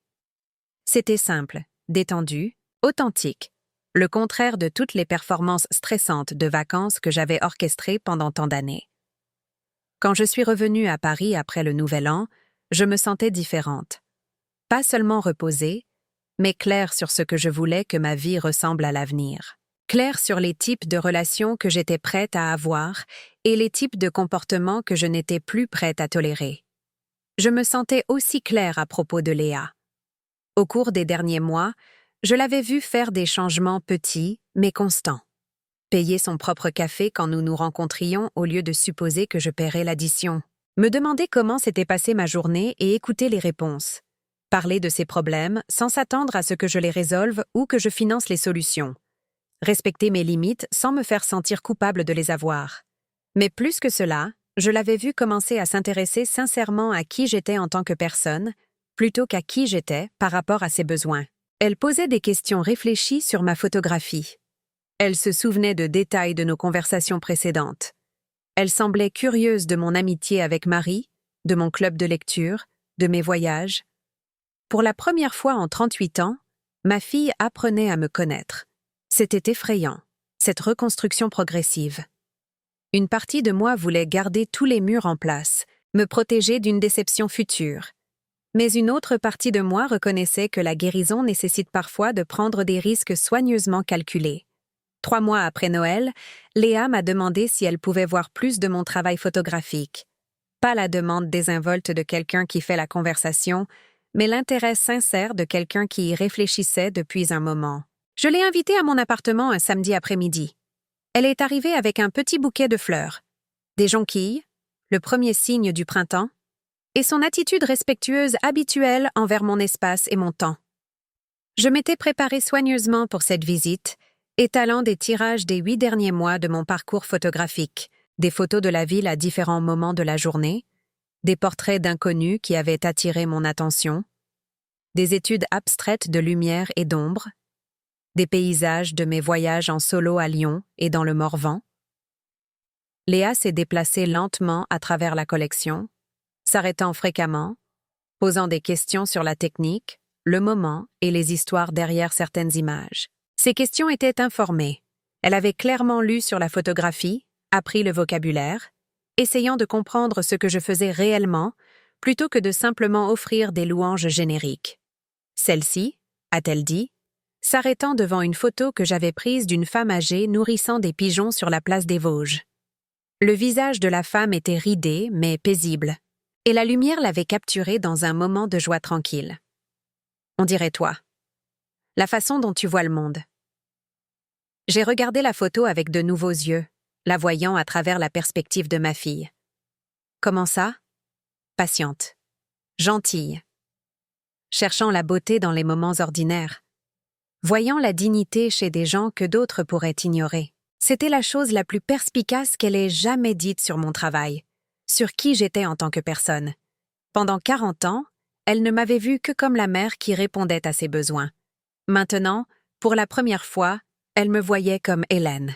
C'était simple, détendu, authentique. Le contraire de toutes les performances stressantes de vacances que j'avais orchestrées pendant tant d'années. Quand je suis revenue à Paris après le Nouvel An, je me sentais différente. Pas seulement reposée, mais claire sur ce que je voulais que ma vie ressemble à l'avenir. Claire sur les types de relations que j'étais prête à avoir et les types de comportements que je n'étais plus prête à tolérer. Je me sentais aussi claire à propos de Léa. Au cours des derniers mois, je l'avais vue faire des changements petits, mais constants. Payer son propre café quand nous nous rencontrions au lieu de supposer que je paierais l'addition. Me demander comment s'était passée ma journée et écouter les réponses. Parler de ses problèmes sans s'attendre à ce que je les résolve ou que je finance les solutions. Respecter mes limites sans me faire sentir coupable de les avoir. Mais plus que cela, je l'avais vue commencer à s'intéresser sincèrement à qui j'étais en tant que personne, plutôt qu'à qui j'étais par rapport à ses besoins. Elle posait des questions réfléchies sur ma photographie. Elle se souvenait de détails de nos conversations précédentes. Elle semblait curieuse de mon amitié avec Marie, de mon club de lecture, de mes voyages. Pour la première fois en 38 ans, ma fille apprenait à me connaître. C'était effrayant, cette reconstruction progressive. Une partie de moi voulait garder tous les murs en place, me protéger d'une déception future. Mais une autre partie de moi reconnaissait que la guérison nécessite parfois de prendre des risques soigneusement calculés. 3 mois après Noël, Léa m'a demandé si elle pouvait voir plus de mon travail photographique. Pas la demande désinvolte de quelqu'un qui fait la conversation, mais l'intérêt sincère de quelqu'un qui y réfléchissait depuis un moment. Je l'ai invitée à mon appartement un samedi après-midi. Elle est arrivée avec un petit bouquet de fleurs, des jonquilles, le premier signe du printemps, et son attitude respectueuse habituelle envers mon espace et mon temps. Je m'étais préparée soigneusement pour cette visite, étalant des tirages des 8 derniers mois de mon parcours photographique, des photos de la ville à différents moments de la journée, des portraits d'inconnus qui avaient attiré mon attention, des études abstraites de lumière et d'ombre, des paysages de mes voyages en solo à Lyon et dans le Morvan. Léa s'est déplacée lentement à travers la collection, s'arrêtant fréquemment, posant des questions sur la technique, le moment et les histoires derrière certaines images. Ces questions étaient informées. Elle avait clairement lu sur la photographie, appris le vocabulaire, essayant de comprendre ce que je faisais réellement, plutôt que de simplement offrir des louanges génériques. Celle-ci, a-t-elle dit, s'arrêtant devant une photo que j'avais prise d'une femme âgée nourrissant des pigeons sur la place des Vosges. Le visage de la femme était ridé, mais paisible, et la lumière l'avait capturé dans un moment de joie tranquille. On dirait toi. La façon dont tu vois le monde. J'ai regardé la photo avec de nouveaux yeux, la voyant à travers la perspective de ma fille. Comment ça? Patiente. Gentille. Cherchant la beauté dans les moments ordinaires. Voyant la dignité chez des gens que d'autres pourraient ignorer. C'était la chose la plus perspicace qu'elle ait jamais dite sur mon travail, sur qui j'étais en tant que personne. Pendant 40 ans, elle ne m'avait vue que comme la mère qui répondait à ses besoins. Maintenant, pour la première fois, elle me voyait comme Hélène.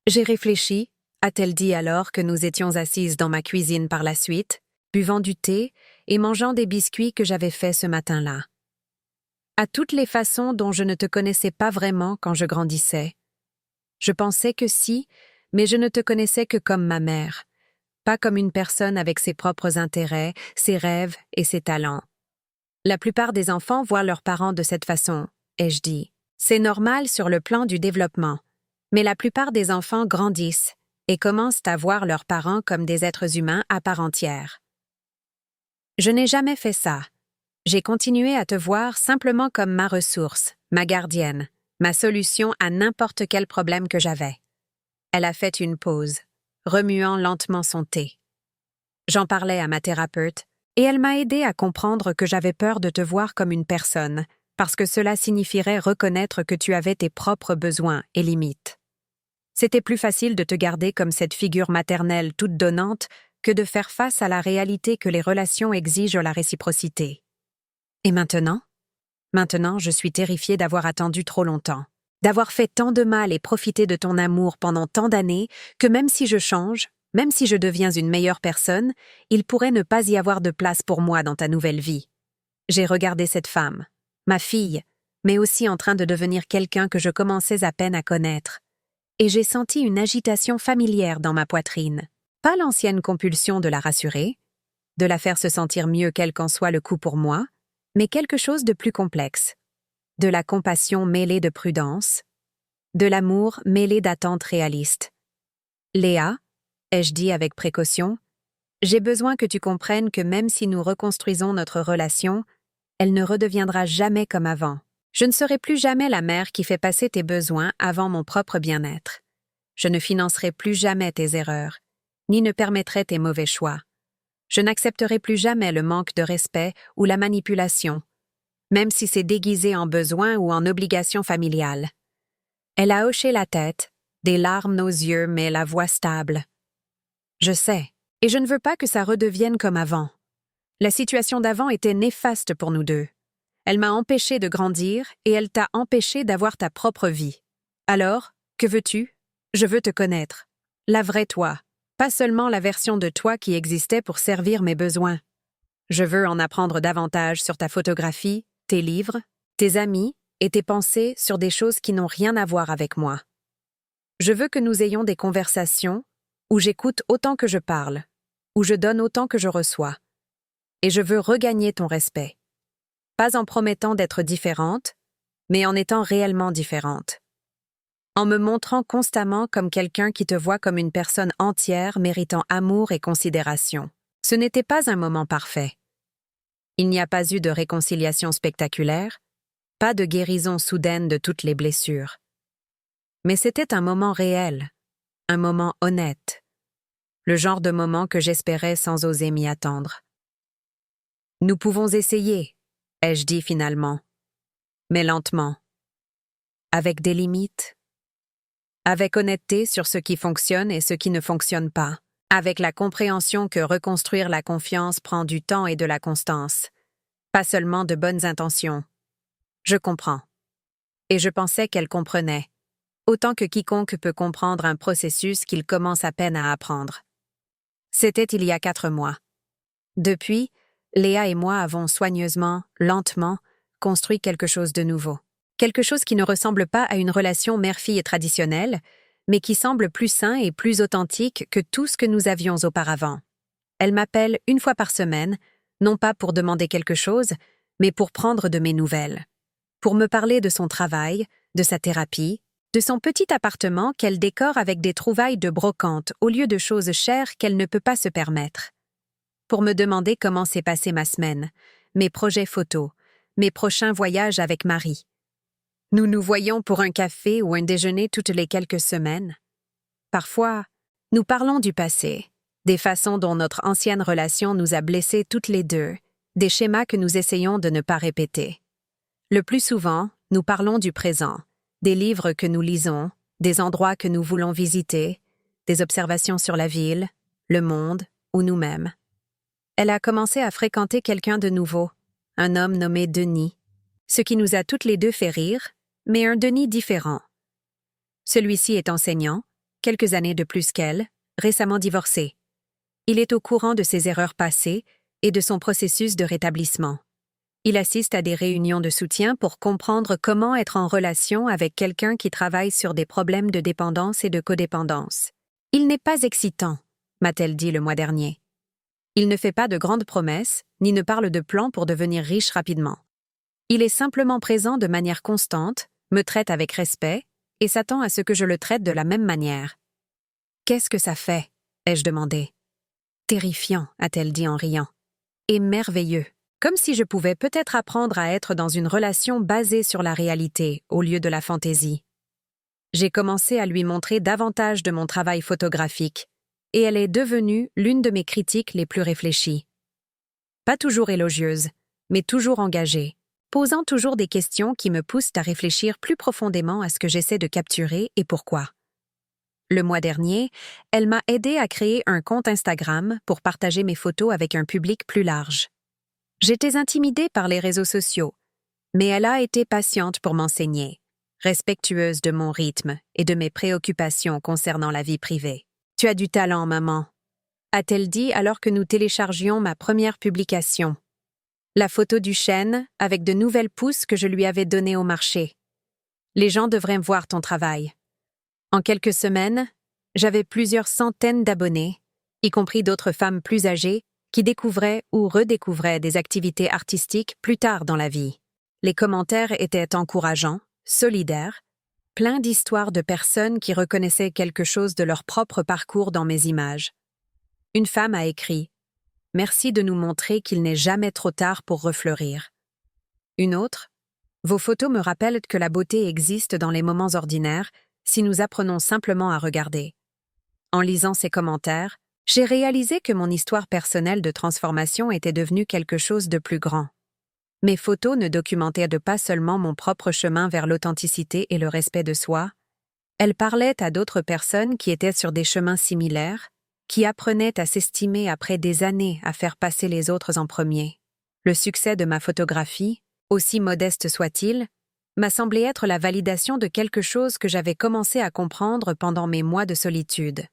J'ai réfléchi, a-t-elle dit alors que nous étions assises dans ma cuisine par la suite, buvant du thé et mangeant des biscuits que j'avais faits ce matin-là. À toutes les façons dont je ne te connaissais pas vraiment quand je grandissais. Je pensais que si, mais je ne te connaissais que comme ma mère, pas comme une personne avec ses propres intérêts, ses rêves et ses talents. La plupart des enfants voient leurs parents de cette façon, ai-je dit. C'est normal sur le plan du développement, mais la plupart des enfants grandissent et commencent à voir leurs parents comme des êtres humains à part entière. Je n'ai jamais fait ça. J'ai continué à te voir simplement comme ma ressource, ma gardienne, ma solution à n'importe quel problème que j'avais. Elle a fait une pause, remuant lentement son thé. J'en parlais à ma thérapeute, et elle m'a aidé à comprendre que j'avais peur de te voir comme une personne, parce que cela signifierait reconnaître que tu avais tes propres besoins et limites. C'était plus facile de te garder comme cette figure maternelle toute donnante que de faire face à la réalité que les relations exigent la réciprocité. Et maintenant? Maintenant, je suis terrifiée d'avoir attendu trop longtemps, d'avoir fait tant de mal et profité de ton amour pendant tant d'années que même si je change, même si je deviens une meilleure personne, il pourrait ne pas y avoir de place pour moi dans ta nouvelle vie. J'ai regardé cette femme, ma fille, mais aussi en train de devenir quelqu'un que je commençais à peine à connaître. Et j'ai senti une agitation familière dans ma poitrine. Pas l'ancienne compulsion de la rassurer, de la faire se sentir mieux quel qu'en soit le coup pour moi, mais quelque chose de plus complexe. De la compassion mêlée de prudence, de l'amour mêlé d'attentes réalistes. Léa, ai-je dit avec précaution, j'ai besoin que tu comprennes que même si nous reconstruisons notre relation, elle ne redeviendra jamais comme avant. Je ne serai plus jamais la mère qui fait passer tes besoins avant mon propre bien-être. Je ne financerai plus jamais tes erreurs, ni ne permettrai tes mauvais choix. Je n'accepterai plus jamais le manque de respect ou la manipulation, même si c'est déguisé en besoin ou en obligation familiale. Elle a hoché la tête, des larmes aux yeux, mais la voix stable. Je sais, et je ne veux pas que ça redevienne comme avant. La situation d'avant était néfaste pour nous deux. Elle m'a empêché de grandir et elle t'a empêché d'avoir ta propre vie. Alors, que veux-tu? Je veux te connaître. La vraie toi, pas seulement la version de toi qui existait pour servir mes besoins. Je veux en apprendre davantage sur ta photographie, tes livres, tes amis et tes pensées sur des choses qui n'ont rien à voir avec moi. Je veux que nous ayons des conversations où j'écoute autant que je parle, où je donne autant que je reçois. Et je veux regagner ton respect. Pas en promettant d'être différente, mais en étant réellement différente. En me montrant constamment comme quelqu'un qui te voit comme une personne entière méritant amour et considération. Ce n'était pas un moment parfait. Il n'y a pas eu de réconciliation spectaculaire, pas de guérison soudaine de toutes les blessures. Mais c'était un moment réel, un moment honnête, le genre de moment que j'espérais sans oser m'y attendre. Nous pouvons essayer, ai-je dit finalement, mais lentement, avec des limites, avec honnêteté sur ce qui fonctionne et ce qui ne fonctionne pas, avec la compréhension que reconstruire la confiance prend du temps et de la constance, pas seulement de bonnes intentions. Je comprends. Et je pensais qu'elle comprenait, autant que quiconque peut comprendre un processus qu'il commence à peine à apprendre. C'était il y a 4 mois. Depuis, Léa et moi avons soigneusement, lentement, construit quelque chose de nouveau. Quelque chose qui ne ressemble pas à une relation mère-fille traditionnelle, mais qui semble plus sain et plus authentique que tout ce que nous avions auparavant. Elle m'appelle 1 fois par semaine, non pas pour demander quelque chose, mais pour prendre de mes nouvelles. Pour me parler de son travail, de sa thérapie, de son petit appartement qu'elle décore avec des trouvailles de brocante au lieu de choses chères qu'elle ne peut pas se permettre. Pour me demander comment s'est passée ma semaine, mes projets photos, mes prochains voyages avec Marie. Nous nous voyons pour un café ou un déjeuner toutes les quelques semaines. Parfois, nous parlons du passé, des façons dont notre ancienne relation nous a blessés toutes les deux, des schémas que nous essayons de ne pas répéter. Le plus souvent, nous parlons du présent, des livres que nous lisons, des endroits que nous voulons visiter, des observations sur la ville, le monde ou nous-mêmes. Elle a commencé à fréquenter quelqu'un de nouveau, un homme nommé Denis, ce qui nous a toutes les deux fait rire, mais un Denis différent. Celui-ci est enseignant, quelques années de plus qu'elle, récemment divorcé. Il est au courant de ses erreurs passées et de son processus de rétablissement. Il assiste à des réunions de soutien pour comprendre comment être en relation avec quelqu'un qui travaille sur des problèmes de dépendance et de codépendance. Il n'est pas excitant, m'a-t-elle dit le mois dernier. Il ne fait pas de grandes promesses, ni ne parle de plans pour devenir riche rapidement. Il est simplement présent de manière constante, me traite avec respect et s'attend à ce que je le traite de la même manière. « Qu'est-ce que ça fait ?» ai-je demandé. « Terrifiant », a-t-elle dit en riant. « Et merveilleux. Comme si je pouvais peut-être apprendre à être dans une relation basée sur la réalité au lieu de la fantaisie. » J'ai commencé à lui montrer davantage de mon travail photographique, et elle est devenue l'une de mes critiques les plus réfléchies. Pas toujours élogieuse, mais toujours engagée, posant toujours des questions qui me poussent à réfléchir plus profondément à ce que j'essaie de capturer et pourquoi. Le mois dernier, elle m'a aidé à créer un compte Instagram pour partager mes photos avec un public plus large. J'étais intimidée par les réseaux sociaux, mais elle a été patiente pour m'enseigner, respectueuse de mon rythme et de mes préoccupations concernant la vie privée. « Tu as du talent, maman », a-t-elle dit alors que nous téléchargions ma première publication. La photo du chêne avec de nouvelles pousses que je lui avais données au marché. Les gens devraient voir ton travail. En quelques semaines, j'avais plusieurs centaines d'abonnés, y compris d'autres femmes plus âgées, qui découvraient ou redécouvraient des activités artistiques plus tard dans la vie. Les commentaires étaient encourageants, solidaires, pleins d'histoires de personnes qui reconnaissaient quelque chose de leur propre parcours dans mes images. Une femme a écrit « Merci de nous montrer qu'il n'est jamais trop tard pour refleurir ». Une autre « Vos photos me rappellent que la beauté existe dans les moments ordinaires si nous apprenons simplement à regarder ». En lisant ces commentaires, j'ai réalisé que mon histoire personnelle de transformation était devenue quelque chose de plus grand. Mes photos ne documentaient pas seulement mon propre chemin vers l'authenticité et le respect de soi, elles parlaient à d'autres personnes qui étaient sur des chemins similaires, qui apprenaient à s'estimer après des années à faire passer les autres en premier. Le succès de ma photographie, aussi modeste soit-il, m'a semblé être la validation de quelque chose que j'avais commencé à comprendre pendant mes mois de solitude.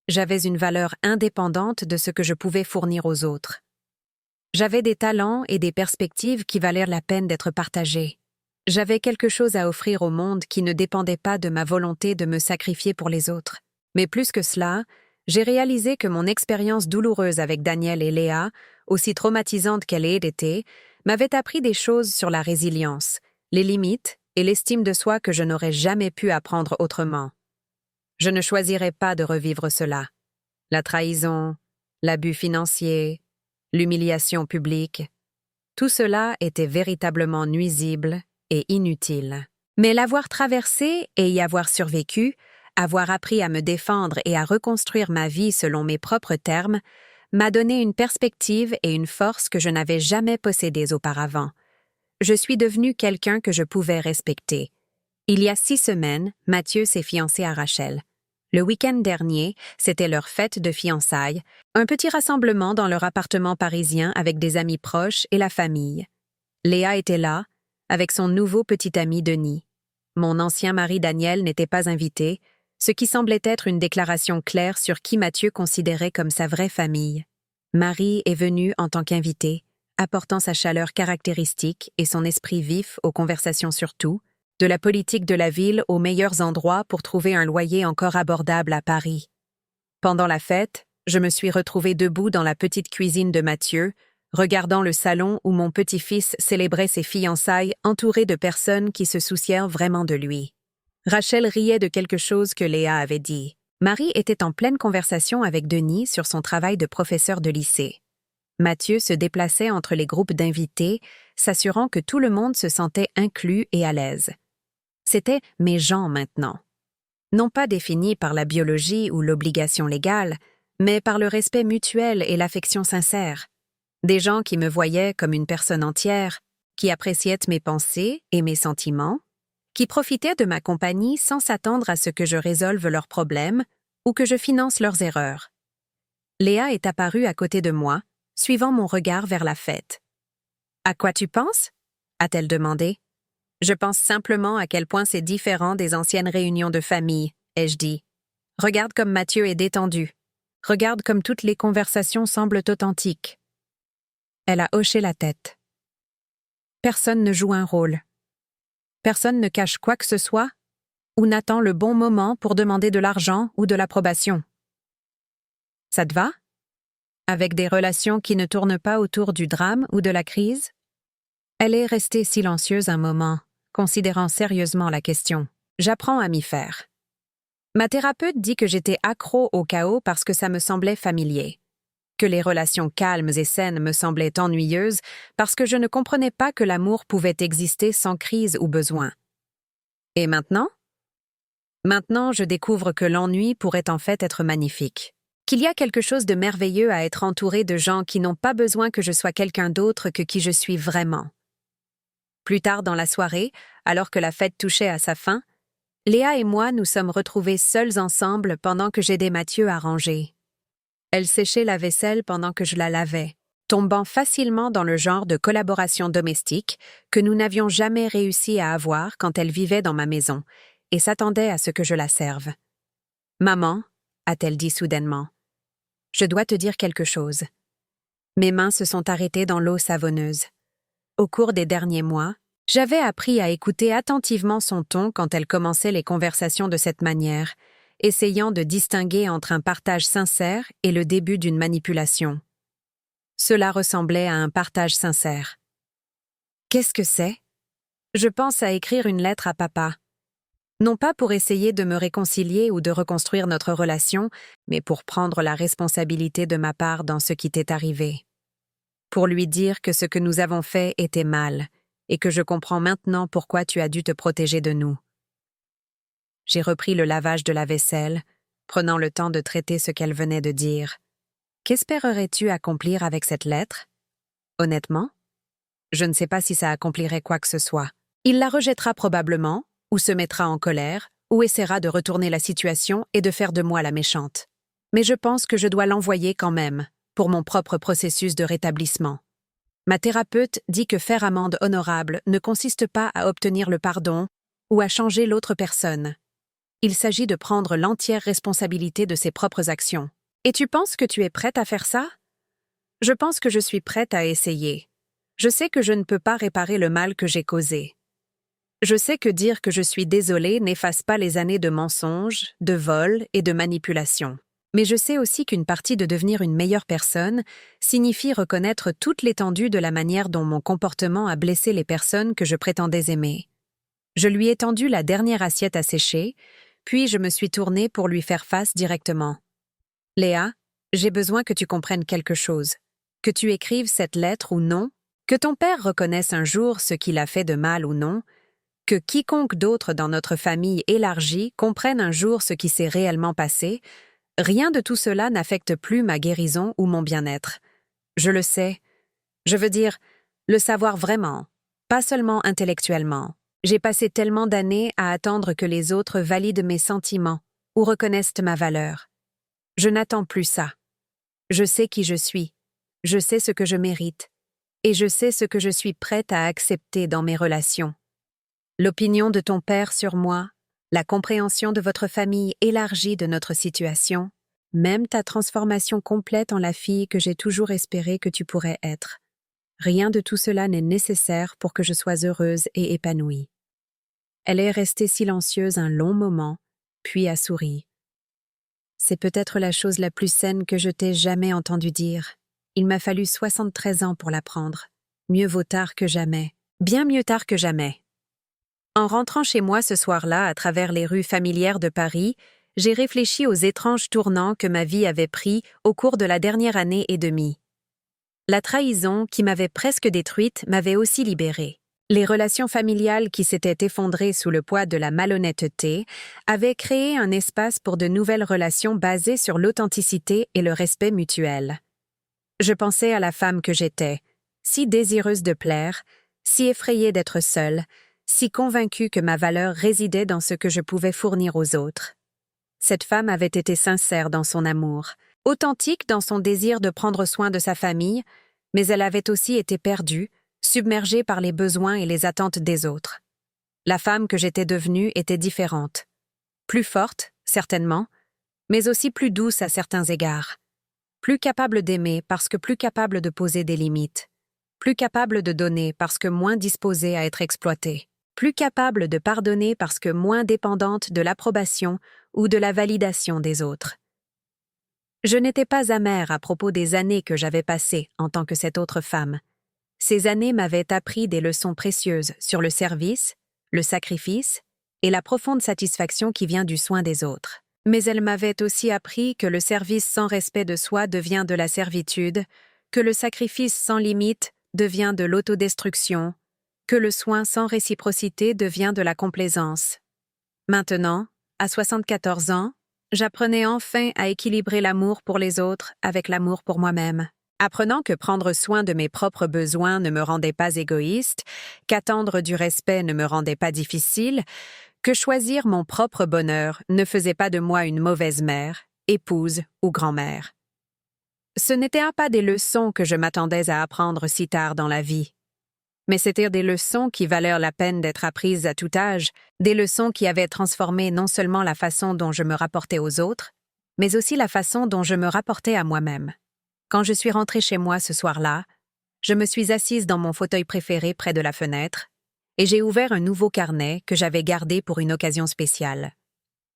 J'avais une valeur indépendante de ce que je pouvais fournir aux autres. J'avais des talents et des perspectives qui valèrent la peine d'être partagés. J'avais quelque chose à offrir au monde qui ne dépendait pas de ma volonté de me sacrifier pour les autres. Mais plus que cela, j'ai réalisé que mon expérience douloureuse avec Daniel et Léa, aussi traumatisante qu'elle ait été, m'avait appris des choses sur la résilience, les limites et l'estime de soi que je n'aurais jamais pu apprendre autrement. Je ne choisirais pas de revivre cela. La trahison, l'abus financier, l'humiliation publique, tout cela était véritablement nuisible et inutile. Mais l'avoir traversé et y avoir survécu, avoir appris à me défendre et à reconstruire ma vie selon mes propres termes, m'a donné une perspective et une force que je n'avais jamais possédées auparavant. Je suis devenue quelqu'un que je pouvais respecter. Il y a 6 semaines, Mathieu s'est fiancé à Rachel. Le week-end dernier, c'était leur fête de fiançailles, un petit rassemblement dans leur appartement parisien avec des amis proches et la famille. Léa était là, avec son nouveau petit ami Denis. Mon ancien mari Daniel n'était pas invité, ce qui semblait être une déclaration claire sur qui Mathieu considérait comme sa vraie famille. Marie est venue en tant qu'invitée, apportant sa chaleur caractéristique et son esprit vif aux conversations sur tout, de la politique de la ville aux meilleurs endroits pour trouver un loyer encore abordable à Paris. Pendant la fête, je me suis retrouvée debout dans la petite cuisine de Mathieu, regardant le salon où mon petit-fils célébrait ses fiançailles entouré de personnes qui se soucièrent vraiment de lui. Rachel riait de quelque chose que Léa avait dit. Marie était en pleine conversation avec Denis sur son travail de professeur de lycée. Mathieu se déplaçait entre les groupes d'invités, s'assurant que tout le monde se sentait inclus et à l'aise. C'étaient mes gens maintenant. Non pas définis par la biologie ou l'obligation légale, mais par le respect mutuel et l'affection sincère. Des gens qui me voyaient comme une personne entière, qui appréciaient mes pensées et mes sentiments, qui profitaient de ma compagnie sans s'attendre à ce que je résolve leurs problèmes ou que je finance leurs erreurs. Léa est apparue à côté de moi, suivant mon regard vers la fête. « À quoi tu penses ?» a-t-elle demandé. « Je pense simplement à quel point c'est différent des anciennes réunions de famille, » ai-je dit. « Regarde comme Mathieu est détendu. Regarde comme toutes les conversations semblent authentiques. » Elle a hoché la tête. Personne ne joue un rôle. Personne ne cache quoi que ce soit ou n'attend le bon moment pour demander de l'argent ou de l'approbation. Ça te va? Avec des relations qui ne tournent pas autour du drame ou de la crise? Elle est restée silencieuse un moment, considérant sérieusement la question. J'apprends à m'y faire. Ma thérapeute dit que j'étais accro au chaos parce que ça me semblait familier. Que les relations calmes et saines me semblaient ennuyeuses parce que je ne comprenais pas que l'amour pouvait exister sans crise ou besoin. Et maintenant? Maintenant, je découvre que l'ennui pourrait en fait être magnifique. Qu'il y a quelque chose de merveilleux à être entouré de gens qui n'ont pas besoin que je sois quelqu'un d'autre que qui je suis vraiment. Plus tard dans la soirée, alors que la fête touchait à sa fin, Léa et moi nous sommes retrouvés seuls ensemble pendant que j'aidais Mathieu à ranger. Elle séchait la vaisselle pendant que je la lavais, tombant facilement dans le genre de collaboration domestique que nous n'avions jamais réussi à avoir quand elle vivait dans ma maison et s'attendait à ce que je la serve. « Maman, a-t-elle dit soudainement, je dois te dire quelque chose. Mes mains se sont arrêtées dans l'eau savonneuse. Au cours des derniers mois, j'avais appris à écouter attentivement son ton quand elle commençait les conversations de cette manière, essayant de distinguer entre un partage sincère et le début d'une manipulation. Cela ressemblait à un partage sincère. Qu'est-ce que c'est? Je pense à écrire une lettre à papa. Non pas pour essayer de me réconcilier ou de reconstruire notre relation, mais pour prendre la responsabilité de ma part dans ce qui t'est arrivé. Pour lui dire que ce que nous avons fait était mal, et que je comprends maintenant pourquoi tu as dû te protéger de nous. J'ai repris le lavage de la vaisselle, prenant le temps de traiter ce qu'elle venait de dire. Qu'espérerais-tu accomplir avec cette lettre? Honnêtement, je ne sais pas si ça accomplirait quoi que ce soit. Il la rejettera probablement, ou se mettra en colère, ou essaiera de retourner la situation et de faire de moi la méchante. Mais je pense que je dois l'envoyer quand même, pour mon propre processus de rétablissement. Ma thérapeute dit que faire amende honorable ne consiste pas à obtenir le pardon ou à changer l'autre personne. Il s'agit de prendre l'entière responsabilité de ses propres actions. Et tu penses que tu es prête à faire ça? Je pense que je suis prête à essayer. Je sais que je ne peux pas réparer le mal que j'ai causé. Je sais que dire que je suis désolée n'efface pas les années de mensonges, de vols et de manipulation. Mais je sais aussi qu'une partie de devenir une meilleure personne signifie reconnaître toute l'étendue de la manière dont mon comportement a blessé les personnes que je prétendais aimer. Je lui ai tendu la dernière assiette à sécher, puis je me suis tournée pour lui faire face directement. « Léa, j'ai besoin que tu comprennes quelque chose. Que tu écrives cette lettre ou non, que ton père reconnaisse un jour ce qu'il a fait de mal ou non, que quiconque d'autre dans notre famille élargie comprenne un jour ce qui s'est réellement passé, rien de tout cela n'affecte plus ma guérison ou mon bien-être. Je le sais. Je veux dire, le savoir vraiment, pas seulement intellectuellement. J'ai passé tellement d'années à attendre que les autres valident mes sentiments ou reconnaissent ma valeur. Je n'attends plus ça. Je sais qui je suis. Je sais ce que je mérite. Et je sais ce que je suis prête à accepter dans mes relations. L'opinion de ton père sur moi, la compréhension de votre famille élargie de notre situation, même ta transformation complète en la fille que j'ai toujours espéré que tu pourrais être. Rien de tout cela n'est nécessaire pour que je sois heureuse et épanouie. Elle est restée silencieuse un long moment, puis a souri. C'est peut-être la chose la plus saine que je t'ai jamais entendu dire. Il m'a fallu 73 ans pour l'apprendre. Mieux vaut tard que jamais. Bien mieux tard que jamais. En rentrant chez moi ce soir-là, à travers les rues familières de Paris, j'ai réfléchi aux étranges tournants que ma vie avait pris au cours de la dernière année et demie. La trahison, qui m'avait presque détruite, m'avait aussi libérée. Les relations familiales qui s'étaient effondrées sous le poids de la malhonnêteté avaient créé un espace pour de nouvelles relations basées sur l'authenticité et le respect mutuel. Je pensais à la femme que j'étais, si désireuse de plaire, si effrayée d'être seule, si convaincue que ma valeur résidait dans ce que je pouvais fournir aux autres. Cette femme avait été sincère dans son amour, authentique dans son désir de prendre soin de sa famille, mais elle avait aussi été perdue, submergée par les besoins et les attentes des autres. La femme que j'étais devenue était différente. Plus forte, certainement, mais aussi plus douce à certains égards. Plus capable d'aimer parce que plus capable de poser des limites. Plus capable de donner parce que moins disposée à être exploitée. Plus capable de pardonner parce que moins dépendante de l'approbation ou de la validation des autres. Je n'étais pas amère à propos des années que j'avais passées en tant que cette autre femme. Ces années m'avaient appris des leçons précieuses sur le service, le sacrifice et la profonde satisfaction qui vient du soin des autres. Mais elles m'avaient aussi appris que le service sans respect de soi devient de la servitude, que le sacrifice sans limite devient de l'autodestruction, que le soin sans réciprocité devient de la complaisance. Maintenant, à 74 ans, j'apprenais enfin à équilibrer l'amour pour les autres avec l'amour pour moi-même. Apprenant que prendre soin de mes propres besoins ne me rendait pas égoïste, qu'attendre du respect ne me rendait pas difficile, que choisir mon propre bonheur ne faisait pas de moi une mauvaise mère, épouse ou grand-mère. Ce n'étaient pas des leçons que je m'attendais à apprendre si tard dans la vie. Mais c'étaient des leçons qui valèrent la peine d'être apprises à tout âge, des leçons qui avaient transformé non seulement la façon dont je me rapportais aux autres, mais aussi la façon dont je me rapportais à moi-même. Quand je suis rentrée chez moi ce soir-là, je me suis assise dans mon fauteuil préféré près de la fenêtre et j'ai ouvert un nouveau carnet que j'avais gardé pour une occasion spéciale.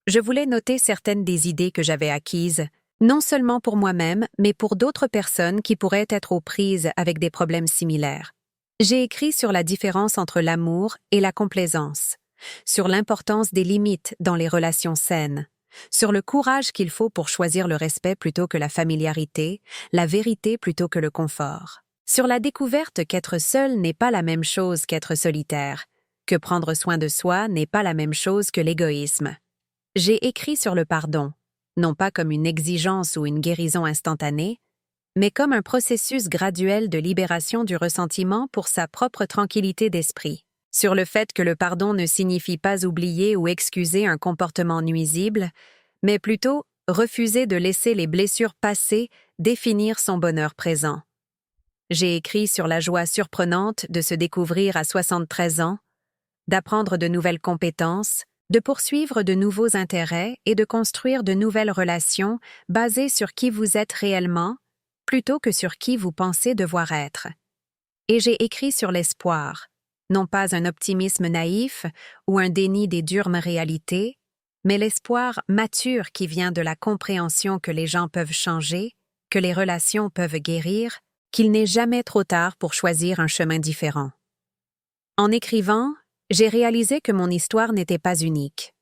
Je voulais noter certaines des idées que j'avais acquises, non seulement pour moi-même, mais pour d'autres personnes qui pourraient être aux prises avec des problèmes similaires. J'ai écrit sur la différence entre l'amour et la complaisance, sur l'importance des limites dans les relations saines, sur le courage qu'il faut pour choisir le respect plutôt que la familiarité, la vérité plutôt que le confort, sur la découverte qu'être seul n'est pas la même chose qu'être solitaire, que prendre soin de soi n'est pas la même chose que l'égoïsme. J'ai écrit sur le pardon, non pas comme une exigence ou une guérison instantanée, mais comme un processus graduel de libération du ressentiment pour sa propre tranquillité d'esprit, sur le fait que le pardon ne signifie pas oublier ou excuser un comportement nuisible, mais plutôt refuser de laisser les blessures passées définir son bonheur présent. J'ai écrit sur la joie surprenante de se découvrir à 73 ans, d'apprendre de nouvelles compétences, de poursuivre de nouveaux intérêts et de construire de nouvelles relations basées sur qui vous êtes réellement, plutôt que sur qui vous pensez devoir être. Et j'ai écrit sur l'espoir, non pas un optimisme naïf ou un déni des dures réalités, mais l'espoir mature qui vient de la compréhension que les gens peuvent changer, que les relations peuvent guérir, qu'il n'est jamais trop tard pour choisir un chemin différent. En écrivant, j'ai réalisé que mon histoire n'était pas unique.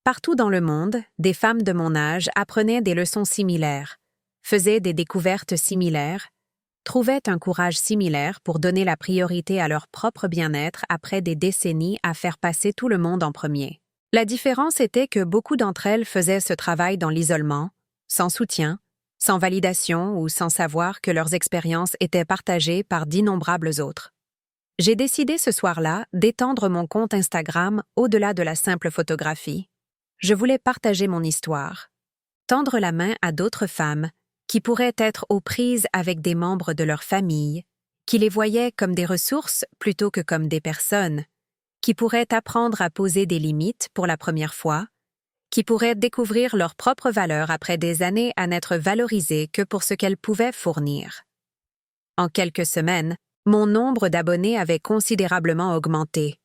Partout dans le monde, des femmes de mon âge apprenaient des leçons similaires, faisaient des découvertes similaires, trouvaient un courage similaire pour donner la priorité à leur propre bien-être après des décennies à faire passer tout le monde en premier. La différence était que beaucoup d'entre elles faisaient ce travail dans l'isolement, sans soutien, sans validation ou sans savoir que leurs expériences étaient partagées par d'innombrables autres. J'ai décidé ce soir-là d'étendre mon compte Instagram au-delà de la simple photographie. Je voulais partager mon histoire, tendre la main à d'autres femmes qui pourraient être aux prises avec des membres de leur famille, qui les voyaient comme des ressources plutôt que comme des personnes, qui pourraient apprendre à poser des limites pour la première fois, qui pourraient découvrir leur propre valeur après des années à n'être valorisées que pour ce qu'elles pouvaient fournir. En quelques semaines, mon nombre d'abonnés avait considérablement augmenté.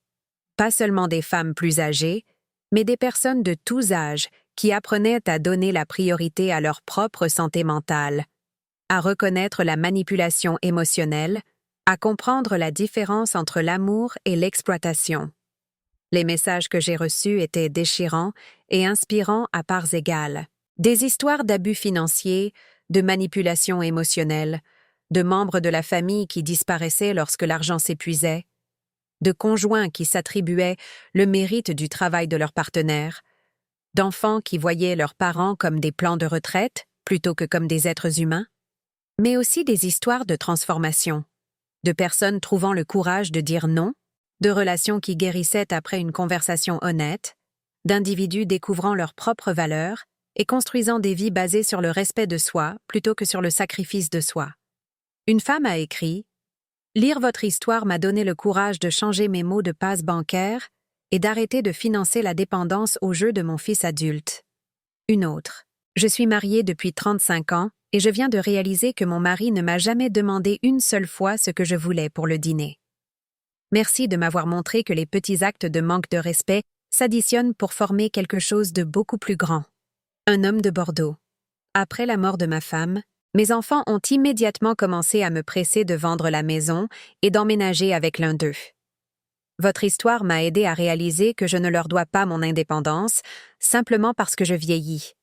Pas seulement des femmes plus âgées, mais des personnes de tous âges qui apprenaient à donner la priorité à leur propre santé mentale, à reconnaître la manipulation émotionnelle, à comprendre la différence entre l'amour et l'exploitation. Les messages que j'ai reçus étaient déchirants et inspirants à parts égales. Des histoires d'abus financiers, de manipulation émotionnelle, de membres de la famille qui disparaissaient lorsque l'argent s'épuisait, de conjoints qui s'attribuaient le mérite du travail de leur partenaire, d'enfants qui voyaient leurs parents comme des plans de retraite plutôt que comme des êtres humains, mais aussi des histoires de transformation, de personnes trouvant le courage de dire non, de relations qui guérissaient après une conversation honnête, d'individus découvrant leurs propres valeurs et construisant des vies basées sur le respect de soi plutôt que sur le sacrifice de soi. Une femme a écrit « Lire votre histoire m'a donné le courage de changer mes mots de passe bancaire et d'arrêter de financer la dépendance aux jeux de mon fils adulte. » Une autre « Je suis mariée depuis 35 ans et je viens de réaliser que mon mari ne m'a jamais demandé une seule fois ce que je voulais pour le dîner. Merci de m'avoir montré que les petits actes de manque de respect s'additionnent pour former quelque chose de beaucoup plus grand. » Un homme de Bordeaux. Après la mort de ma femme, mes enfants ont immédiatement commencé à me presser de vendre la maison et d'emménager avec l'un d'eux. Votre histoire m'a aidé à réaliser que je ne leur dois pas mon indépendance, simplement parce que je vieillis.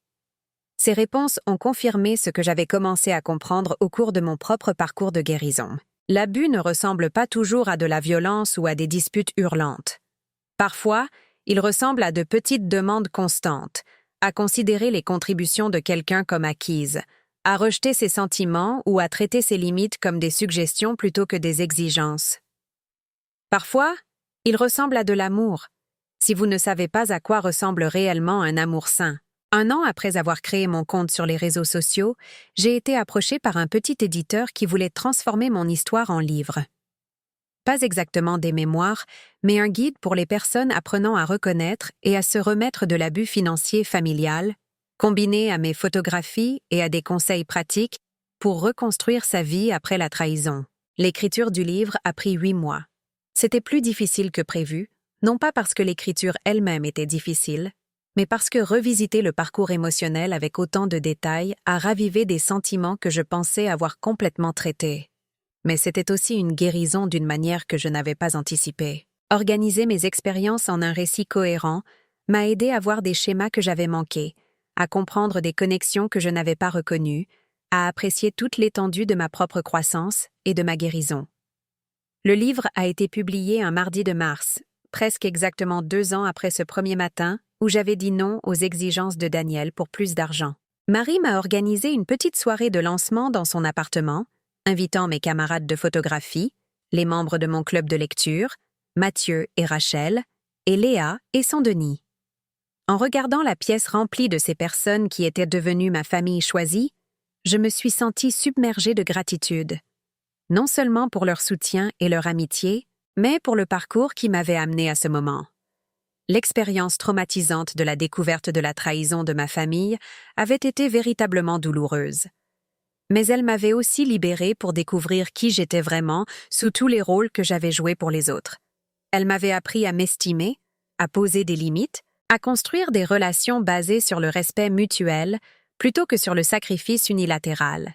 Ces réponses ont confirmé ce que j'avais commencé à comprendre au cours de mon propre parcours de guérison. L'abus ne ressemble pas toujours à de la violence ou à des disputes hurlantes. Parfois, il ressemble à de petites demandes constantes, à considérer les contributions de quelqu'un comme acquises, à rejeter ses sentiments ou à traiter ses limites comme des suggestions plutôt que des exigences. Parfois, il ressemble à de l'amour, si vous ne savez pas à quoi ressemble réellement un amour sain. 1 an après avoir créé mon compte sur les réseaux sociaux, j'ai été approchée par un petit éditeur qui voulait transformer mon histoire en livre. Pas exactement des mémoires, mais un guide pour les personnes apprenant à reconnaître et à se remettre de l'abus financier familial, combiné à mes photographies et à des conseils pratiques pour reconstruire sa vie après la trahison. L'écriture du livre a pris 8 mois. C'était plus difficile que prévu, non pas parce que l'écriture elle-même était difficile, mais parce que revisiter le parcours émotionnel avec autant de détails a ravivé des sentiments que je pensais avoir complètement traités. Mais c'était aussi une guérison d'une manière que je n'avais pas anticipée. Organiser mes expériences en un récit cohérent m'a aidé à voir des schémas que j'avais manqués, à comprendre des connexions que je n'avais pas reconnues, à apprécier toute l'étendue de ma propre croissance et de ma guérison. Le livre a été publié un mardi de mars, presque exactement 2 ans après ce premier matin où j'avais dit non aux exigences de Daniel pour plus d'argent. Marie m'a organisé une petite soirée de lancement dans son appartement, invitant mes camarades de photographie, les membres de mon club de lecture, Mathieu et Rachel, et Léa et son Denis. En regardant la pièce remplie de ces personnes qui étaient devenues ma famille choisie, je me suis sentie submergée de gratitude. Non seulement pour leur soutien et leur amitié, mais pour le parcours qui m'avait amenée à ce moment. L'expérience traumatisante de la découverte de la trahison de ma famille avait été véritablement douloureuse. Mais elle m'avait aussi libérée pour découvrir qui j'étais vraiment sous tous les rôles que j'avais joués pour les autres. Elle m'avait appris à m'estimer, à poser des limites, à construire des relations basées sur le respect mutuel plutôt que sur le sacrifice unilatéral.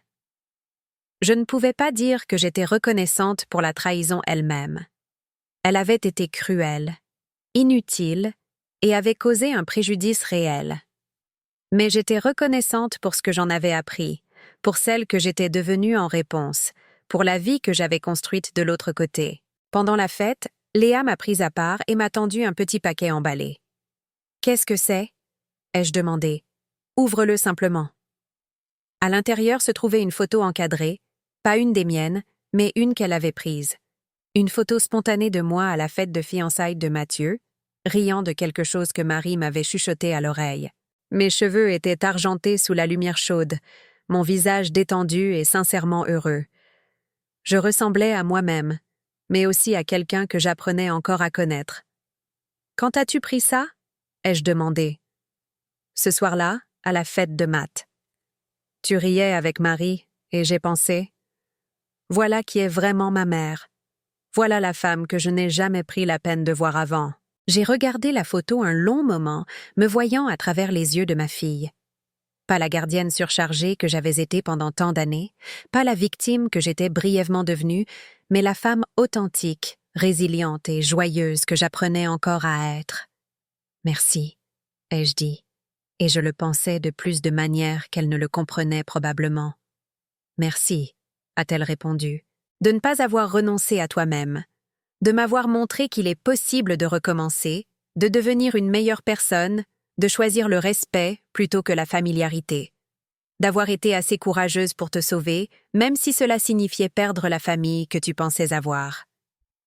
Je ne pouvais pas dire que j'étais reconnaissante pour la trahison elle-même. Elle avait été cruelle, inutile et avait causé un préjudice réel. Mais j'étais reconnaissante pour ce que j'en avais appris, pour celle que j'étais devenue en réponse, pour la vie que j'avais construite de l'autre côté. Pendant la fête, Léa m'a prise à part et m'a tendu un petit paquet emballé. « Qu'est-ce que c'est » ai-je demandé. « Ouvre-le simplement. » À l'intérieur se trouvait une photo encadrée, pas une des miennes, mais une qu'elle avait prise. Une photo spontanée de moi à la fête de fiançailles de Mathieu, riant de quelque chose que Marie m'avait chuchoté à l'oreille. Mes cheveux étaient argentés sous la lumière chaude, mon visage détendu et sincèrement heureux. Je ressemblais à moi-même, mais aussi à quelqu'un que j'apprenais encore à connaître. « Quand as-tu pris ça » ai-je demandé. « Ce soir-là, à la fête de Matt. » Tu riais avec Marie, et j'ai pensé « Voilà qui est vraiment ma mère. Voilà la femme que je n'ai jamais pris la peine de voir avant. » J'ai regardé la photo un long moment, me voyant à travers les yeux de ma fille. Pas la gardienne surchargée que j'avais été pendant tant d'années, pas la victime que j'étais brièvement devenue, mais la femme authentique, résiliente et joyeuse que j'apprenais encore à être. « Merci », ai-je dit, et je le pensais de plus de manières qu'elle ne le comprenait probablement. « Merci », a-t-elle répondu, « de ne pas avoir renoncé à toi-même, de m'avoir montré qu'il est possible de recommencer, de devenir une meilleure personne, de choisir le respect plutôt que la familiarité, d'avoir été assez courageuse pour te sauver, même si cela signifiait perdre la famille que tu pensais avoir. »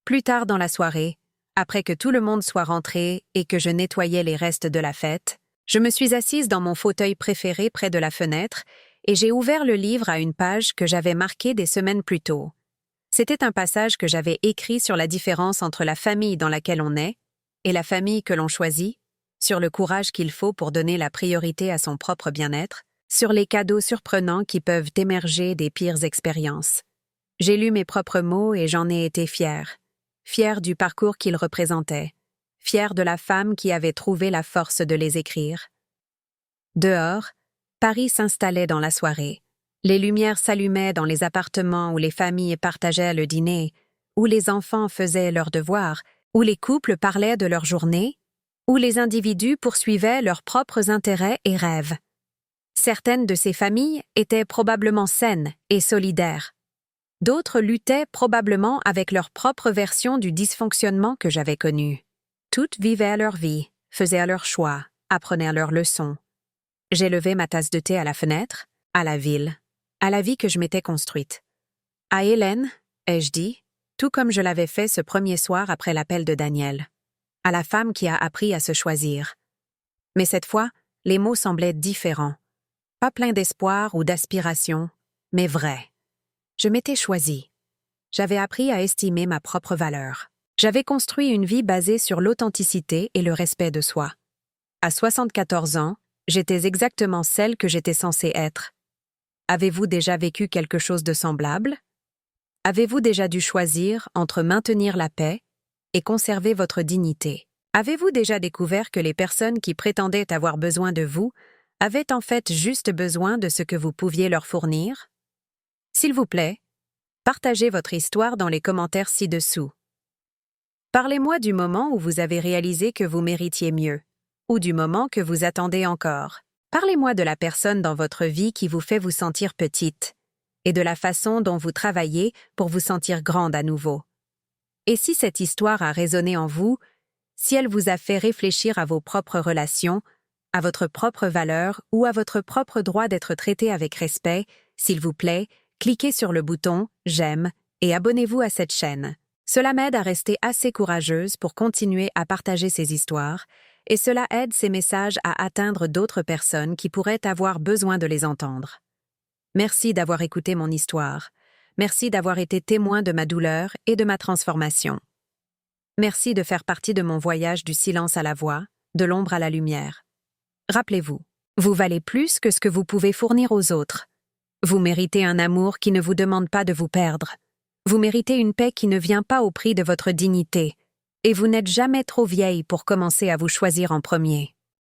Plus tard dans la soirée, après que tout le monde soit rentré et que je nettoyais les restes de la fête, je me suis assise dans mon fauteuil préféré près de la fenêtre et j'ai ouvert le livre à une page que j'avais marquée des semaines plus tôt. C'était un passage que j'avais écrit sur la différence entre la famille dans laquelle on est et la famille que l'on choisit, sur le courage qu'il faut pour donner la priorité à son propre bien-être, sur les cadeaux surprenants qui peuvent émerger des pires expériences. J'ai lu mes propres mots et j'en ai été fière. Fière du parcours qu'ils représentaient, fière de la femme qui avait trouvé la force de les écrire. Dehors, Paris s'installait dans la soirée. Les lumières s'allumaient dans les appartements où les familles partageaient le dîner, où les enfants faisaient leurs devoirs, où les couples parlaient de leur journée, où les individus poursuivaient leurs propres intérêts et rêves. Certaines de ces familles étaient probablement saines et solidaires. D'autres luttaient probablement avec leur propre version du dysfonctionnement que j'avais connu. Toutes vivaient leur vie, faisaient leurs choix, apprenaient leurs leçons. J'ai levé ma tasse de thé à la fenêtre, à la ville, à la vie que je m'étais construite. À Hélène, ai-je dit, tout comme je l'avais fait ce premier soir après l'appel de Daniel. À la femme qui a appris à se choisir. Mais cette fois, les mots semblaient différents. Pas pleins d'espoir ou d'aspiration, mais vrais. Je m'étais choisie. J'avais appris à estimer ma propre valeur. J'avais construit une vie basée sur l'authenticité et le respect de soi. À 74 ans, j'étais exactement celle que j'étais censée être. Avez-vous déjà vécu quelque chose de semblable? Avez-vous déjà dû choisir entre maintenir la paix et conserver votre dignité? Avez-vous déjà découvert que les personnes qui prétendaient avoir besoin de vous avaient en fait juste besoin de ce que vous pouviez leur fournir? S'il vous plaît, partagez votre histoire dans les commentaires ci-dessous. Parlez-moi du moment où vous avez réalisé que vous méritiez mieux, ou du moment que vous attendez encore. Parlez-moi de la personne dans votre vie qui vous fait vous sentir petite, et de la façon dont vous travaillez pour vous sentir grande à nouveau. Et si cette histoire a résonné en vous, si elle vous a fait réfléchir à vos propres relations, à votre propre valeur ou à votre propre droit d'être traité avec respect, s'il vous plaît, cliquez sur le bouton « J'aime » et abonnez-vous à cette chaîne. Cela m'aide à rester assez courageuse pour continuer à partager ces histoires, et cela aide ces messages à atteindre d'autres personnes qui pourraient avoir besoin de les entendre. Merci d'avoir écouté mon histoire. Merci d'avoir été témoin de ma douleur et de ma transformation. Merci de faire partie de mon voyage du silence à la voix, de l'ombre à la lumière. Rappelez-vous, vous valez plus que ce que vous pouvez fournir aux autres. Vous méritez un amour qui ne vous demande pas de vous perdre. Vous méritez une paix qui ne vient pas au prix de votre dignité. Et vous n'êtes jamais trop vieille pour commencer à vous choisir en premier.